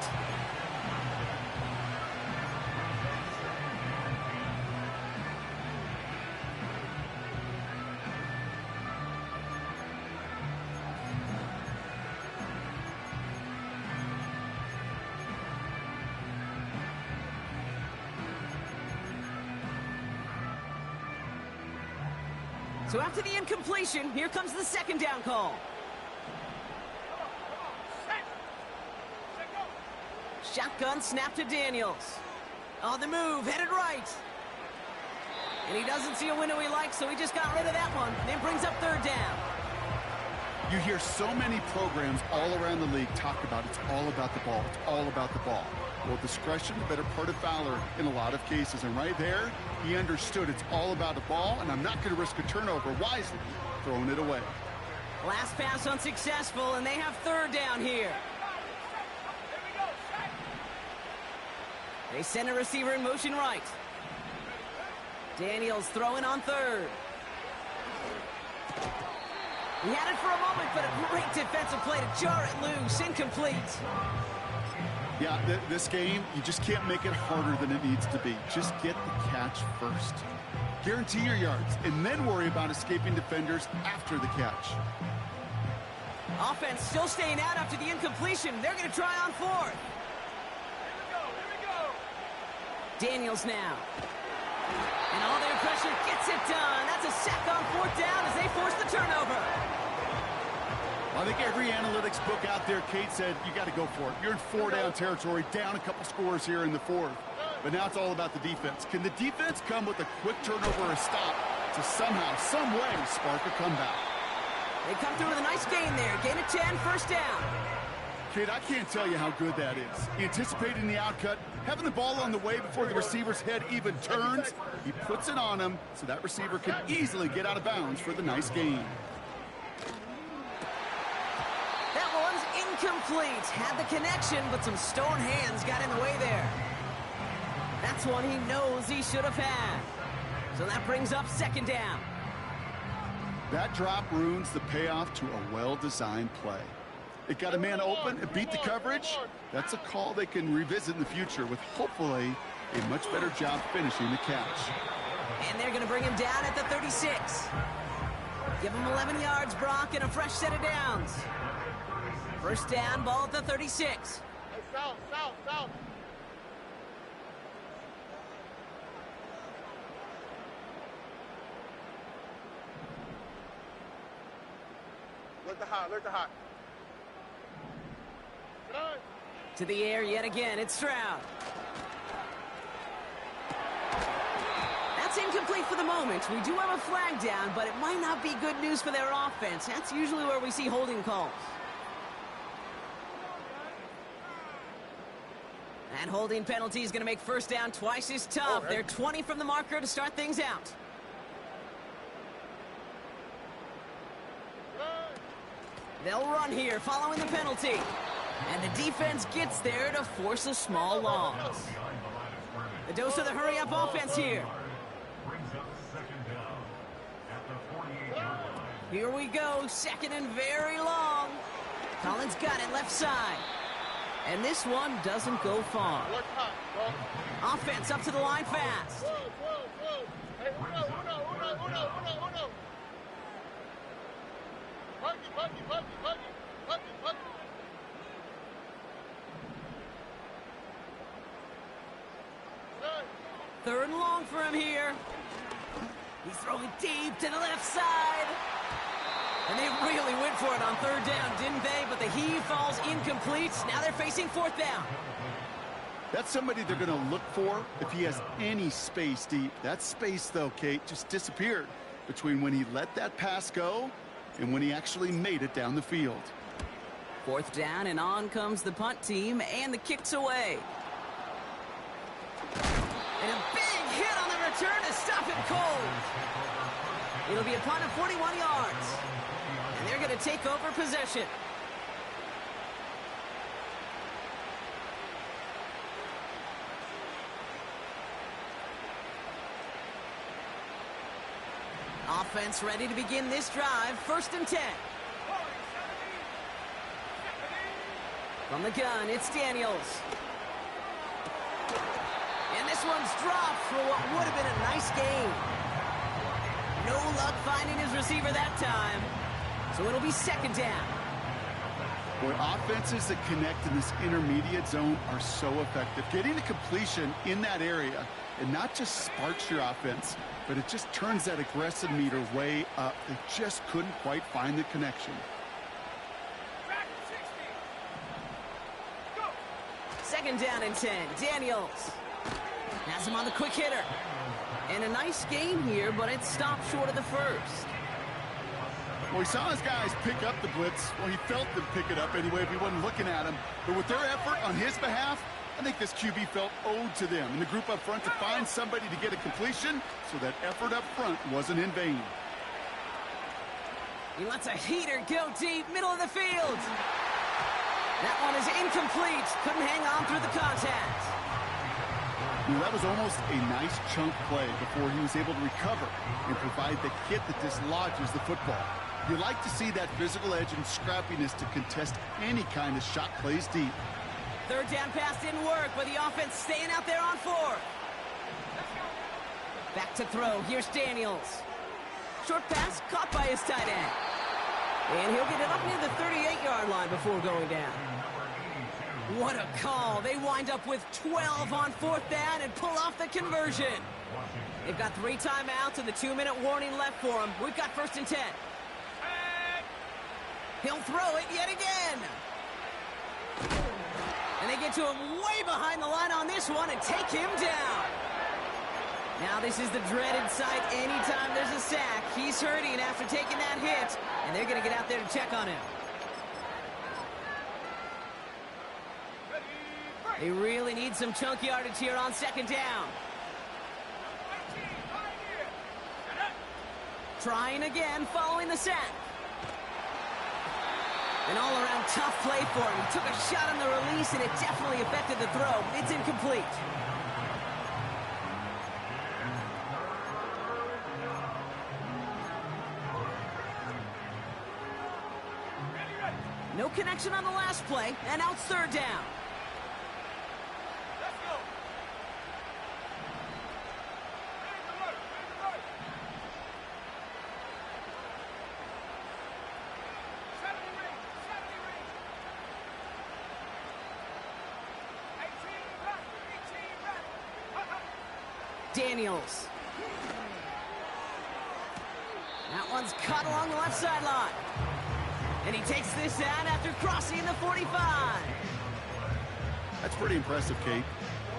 So after the incompletion, here comes the 2nd down call. Shotgun snap to Daniels. On the move, headed right. And he doesn't see a window he likes, so he just got rid of that one. Then brings up 3rd down. You hear so many programs all around the league talk about it's all about the ball. It's all about the ball. Well, discretion, the better part of valor in a lot of cases. And right there, he understood it's all about the ball, and I'm not going to risk a turnover wisely, throwing it away. Last pass unsuccessful, and they have 3rd down here. They send a receiver in motion right. Daniels throwing on 3rd. He had it for a moment, but a great defensive play to jar it loose. Incomplete. Yeah, this game, you just can't make it harder than it needs to be. Just get the catch first. Guarantee your yards, and then worry about escaping defenders after the catch. Offense still staying out after the incompletion. They're going to try on 4th. Daniels now. And all their pressure gets it done. That's a sack on 4th down as they force the turnover. I think every analytics book out there, Kate, said you got to go for it. You're in 4-down territory, down a couple scores here in the 4th. But now it's all about the defense. Can the defense come with a quick turnover or a stop to somehow, some way, spark a comeback? They come through with a nice gain there. Gain of 10, 1st down. Kid, I can't tell you how good that is. Anticipating the outcut, having the ball on the way before the receiver's head even turns. He puts it on him so that receiver can easily get out of bounds for the nice gain. incomplete. Had the connection, but some stone hands got in the way there. That's one he knows he should have had. So that brings up second down. That drop ruins the payoff to a well-designed play. It got a man open and beat the coverage. That's a call they can revisit in the future with hopefully a much better job finishing the catch. And they're going to bring him down at the 36. Give him 11 yards, Brock, and a fresh set of downs. First down, ball at the 36. South. Look the hot. To the air yet again, it's Stroud. That's incomplete for the moment. We do have a flag down, but it might not be good news for their offense. That's usually where we see holding calls. That holding penalty is going to make first down twice as tough. They're 20 from the marker to start things out. They'll run here following the penalty. And the defense gets there to force a small loss. The dose of the hurry-up offense here. Here we go, second and very long. Collins got it left side. And this one doesn't go far. Offense up to the line fast. Hey, uno. Buggy. Third and long for him here. He's throwing deep to the left side. And they really went for it on third down, didn't they? But the heave falls incomplete. Now they're facing fourth down. That's somebody they're going to look for if he has any space deep. That space, though, Kate, just disappeared between when he let that pass go and when he actually made it down the field. Fourth down, and on comes the punt team, and the kick's away. And a big hit on the return to stop it cold. It'll be a punt of 41 yards. And they're going to take over possession. Offense ready to begin this drive. First and 10. From the gun, it's Daniels. And this one's dropped for what would have been a nice gain. No luck finding his receiver that time. So it'll be second down. Boy, offenses that connect in this intermediate zone are so effective. Getting a completion in that area, and not just sparks your offense, but it just turns that aggressive meter way up. They just couldn't quite find the connection. Second down and 10. Daniels has him on the quick hitter. And a nice gain here, but it stopped short of the first. Well, he saw his guys pick up the blitz. Well, he felt them pick it up anyway if he wasn't looking at him. But with their effort on his behalf, I think this QB felt owed to them and the group up front to find somebody to get a completion, so that effort up front wasn't in vain. He lets a heater go deep, middle of the field. That one is incomplete. Couldn't hang on through the contact. That was almost a nice chunk play before he was able to recover and provide the hit that dislodges the football. You like to see that physical edge and scrappiness to contest any kind of shot plays deep. Third down pass didn't work, but the offense staying out there on fourth. Back to throw. Here's Daniels. Short pass caught by his tight end. And he'll get it up near the 38-yard line before going down. What a call. They wind up with 12 on fourth down and pull off the conversion. They've got 3 timeouts and the 2-minute warning left for them. We've got first and 10. He'll throw it yet again. And they get to him way behind the line on this one and take him down. Now this is the dreaded sight anytime there's a sack. He's hurting after taking that hit, and they're going to get out there to check on him. They really need some chunk yardage here on second down. Trying again following the sack. An all-around tough play for him. He took a shot on the release, and it definitely affected the throw. It's incomplete. No connection on the last play, and now it's third down. Let's go. Daniels. That one's cut along the left sideline. And he takes this out after crossing the 45. That's pretty impressive, Kate.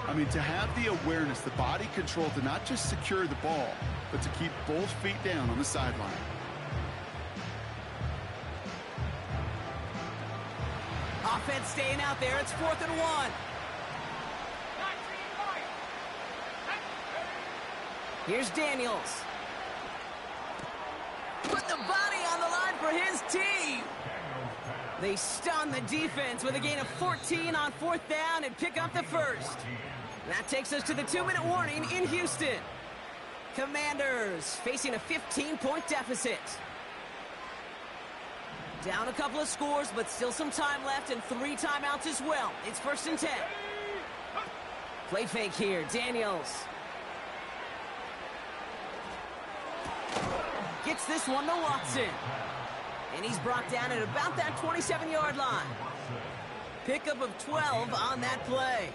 I mean, to have the awareness, the body control to not just secure the ball, but to keep both feet down on the sideline. Offense staying out there. It's 4th and 1. Here's Daniels. Put the body on the line for his team. They stun the defense with a gain of 14 on 4th down and pick up the first. That takes us to the 2-minute warning in Houston. Commanders facing a 15-point deficit. Down a couple of scores, but still some time left and 3 timeouts as well. It's 1st and 10. Play fake here, Daniels. Gets this one to Watson. And he's brought down at about that 27-yard line. Pickup of 12 on that play.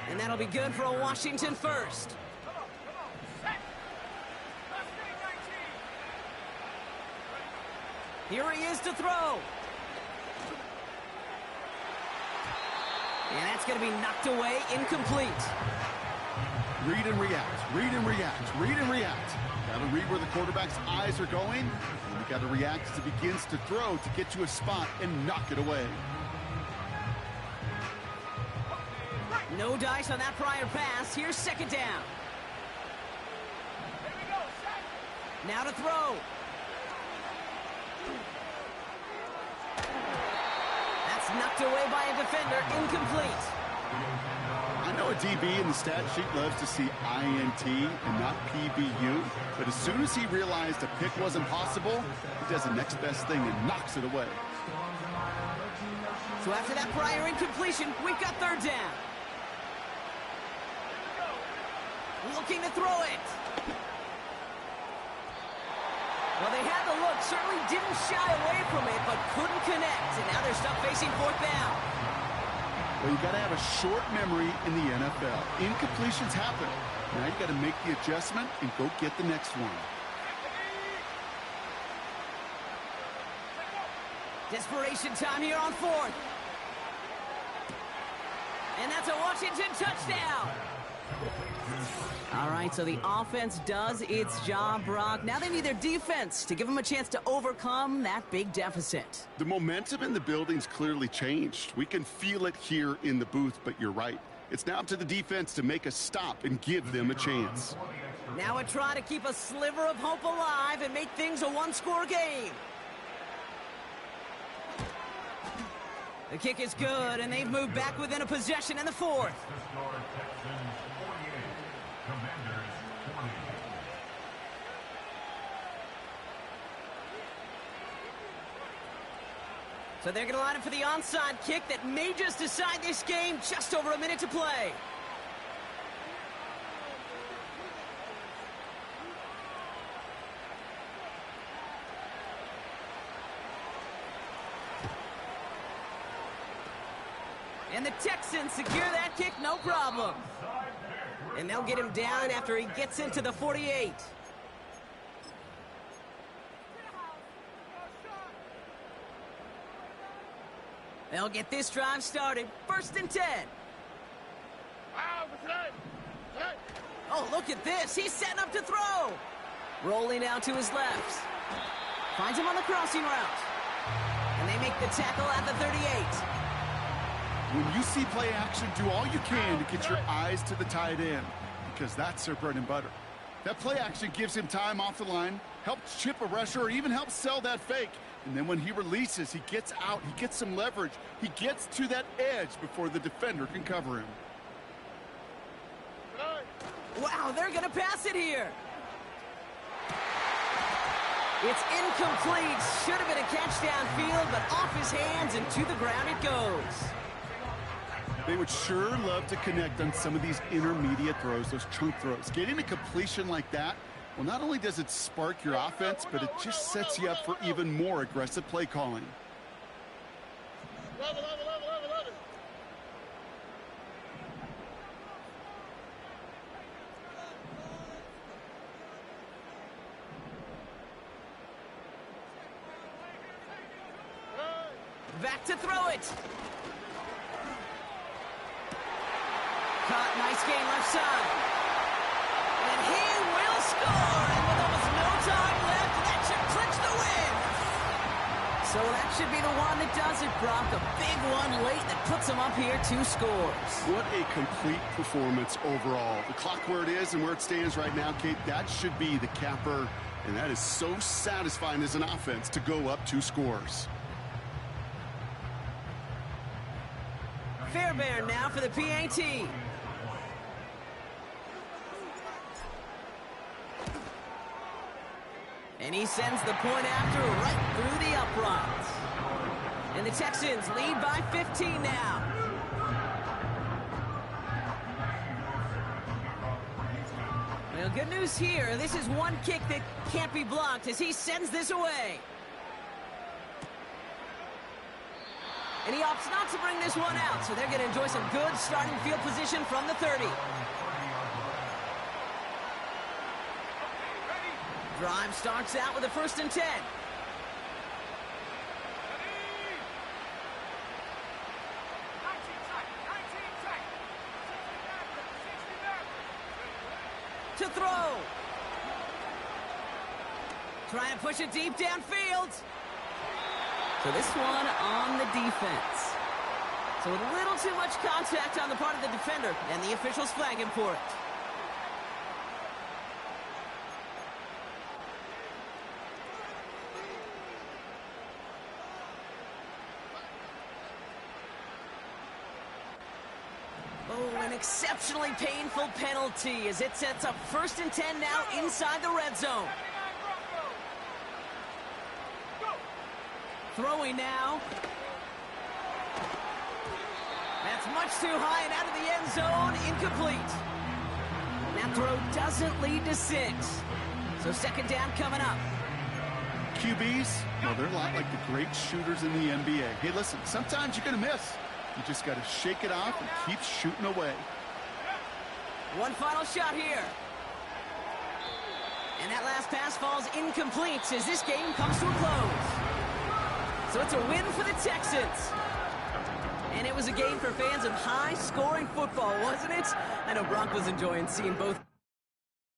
And that'll be good for a Washington first. Here he is to throw. And that's going to be knocked away, incomplete. Read and react, read and react, read and react. Got to read where the quarterback's eyes are going, and you got to react as he begins to throw to get to a spot and knock it away. No dice on that prior pass. Here's 2nd down. Now to throw. That's knocked away by a defender, incomplete. I know a DB in the stat sheet loves to see INT and not PBU, but as soon as he realized a pick wasn't possible, he does the next best thing and knocks it away. So after that prior incompletion, we've got 3rd down. Looking to throw it. Well, they had the look, certainly didn't shy away from it, but couldn't connect, and now they're stuck facing 4th down. Well, you got to have a short memory in the NFL. Incompletions happen. Now you got to make the adjustment and go get the next one. Desperation time here on 4th. And that's a Washington touchdown. All right, so the offense does its job, Brock. Now they need their defense to give them a chance to overcome that big deficit. The momentum in the building's clearly changed. We can feel it here in the booth, but you're right. It's now up to the defense to make a stop and give them a chance. Now a try to keep a sliver of hope alive and make things a one-score game. The kick is good, and they've moved back within a possession in the 4th. So they're going to line up for the onside kick that may just decide this game. Just over a minute to play. And the Texans secure that kick, no problem. And they'll get him down after he gets into the 48. They'll get this drive started. 1st and 10. Oh, look at this. He's setting up to throw. Rolling out to his left. Finds him on the crossing route. And they make the tackle at the 38. When you see play action, do all you can to get your eyes to the tight end, because that's their bread and butter. That play action gives him time off the line, helps chip a rusher, or even helps sell that fake. And then when he releases, he gets out, he gets some leverage. He gets to that edge before the defender can cover him. Wow, they're going to pass it here. It's incomplete. Should have been a catch downfield, but off his hands and to the ground it goes. They would sure love to connect on some of these intermediate throws, those chunk throws. Getting a completion like that, well, not only does it spark your offense, but it just sets you up for even more aggressive play calling. Love it. Back to throw it. Caught, nice gain left side. And he will score. And with almost no time left, that should clinch the win. So that should be the one that does it, Brock. A big one late that puts him up here 2 scores. What a complete performance overall. The clock where it is and where it stands right now, Kate, that should be the capper. And that is so satisfying as an offense to go up 2 scores. Fairbairn now for the PAT. And he sends the point after right through the uprights. And the Texans lead by 15 now. Well, good news here. This is one kick that can't be blocked as he sends this away. And he opts not to bring this one out, so they're going to enjoy some good starting field position from the 30. Drive starts out with a 1st and 10. To throw. Try and push it deep downfield. So this one on the defense. So a little too much contact on the part of the defender, and the officials flag him for it. Oh, an exceptionally painful penalty as it sets up 1st and 10 now inside the red zone. Throwing now. That's much too high and out of the end zone. Incomplete. That throw doesn't lead to 6. So 2nd down coming up. QBs, well, they're a lot like the great shooters in the NBA. Hey, listen, sometimes you're going to miss. You just got to shake it off and keep shooting away. One final shot here. And that last pass falls incomplete as this game comes to a close. So it's a win for the Texans. And it was a game for fans of high-scoring football, wasn't it? I know Brock was enjoying seeing both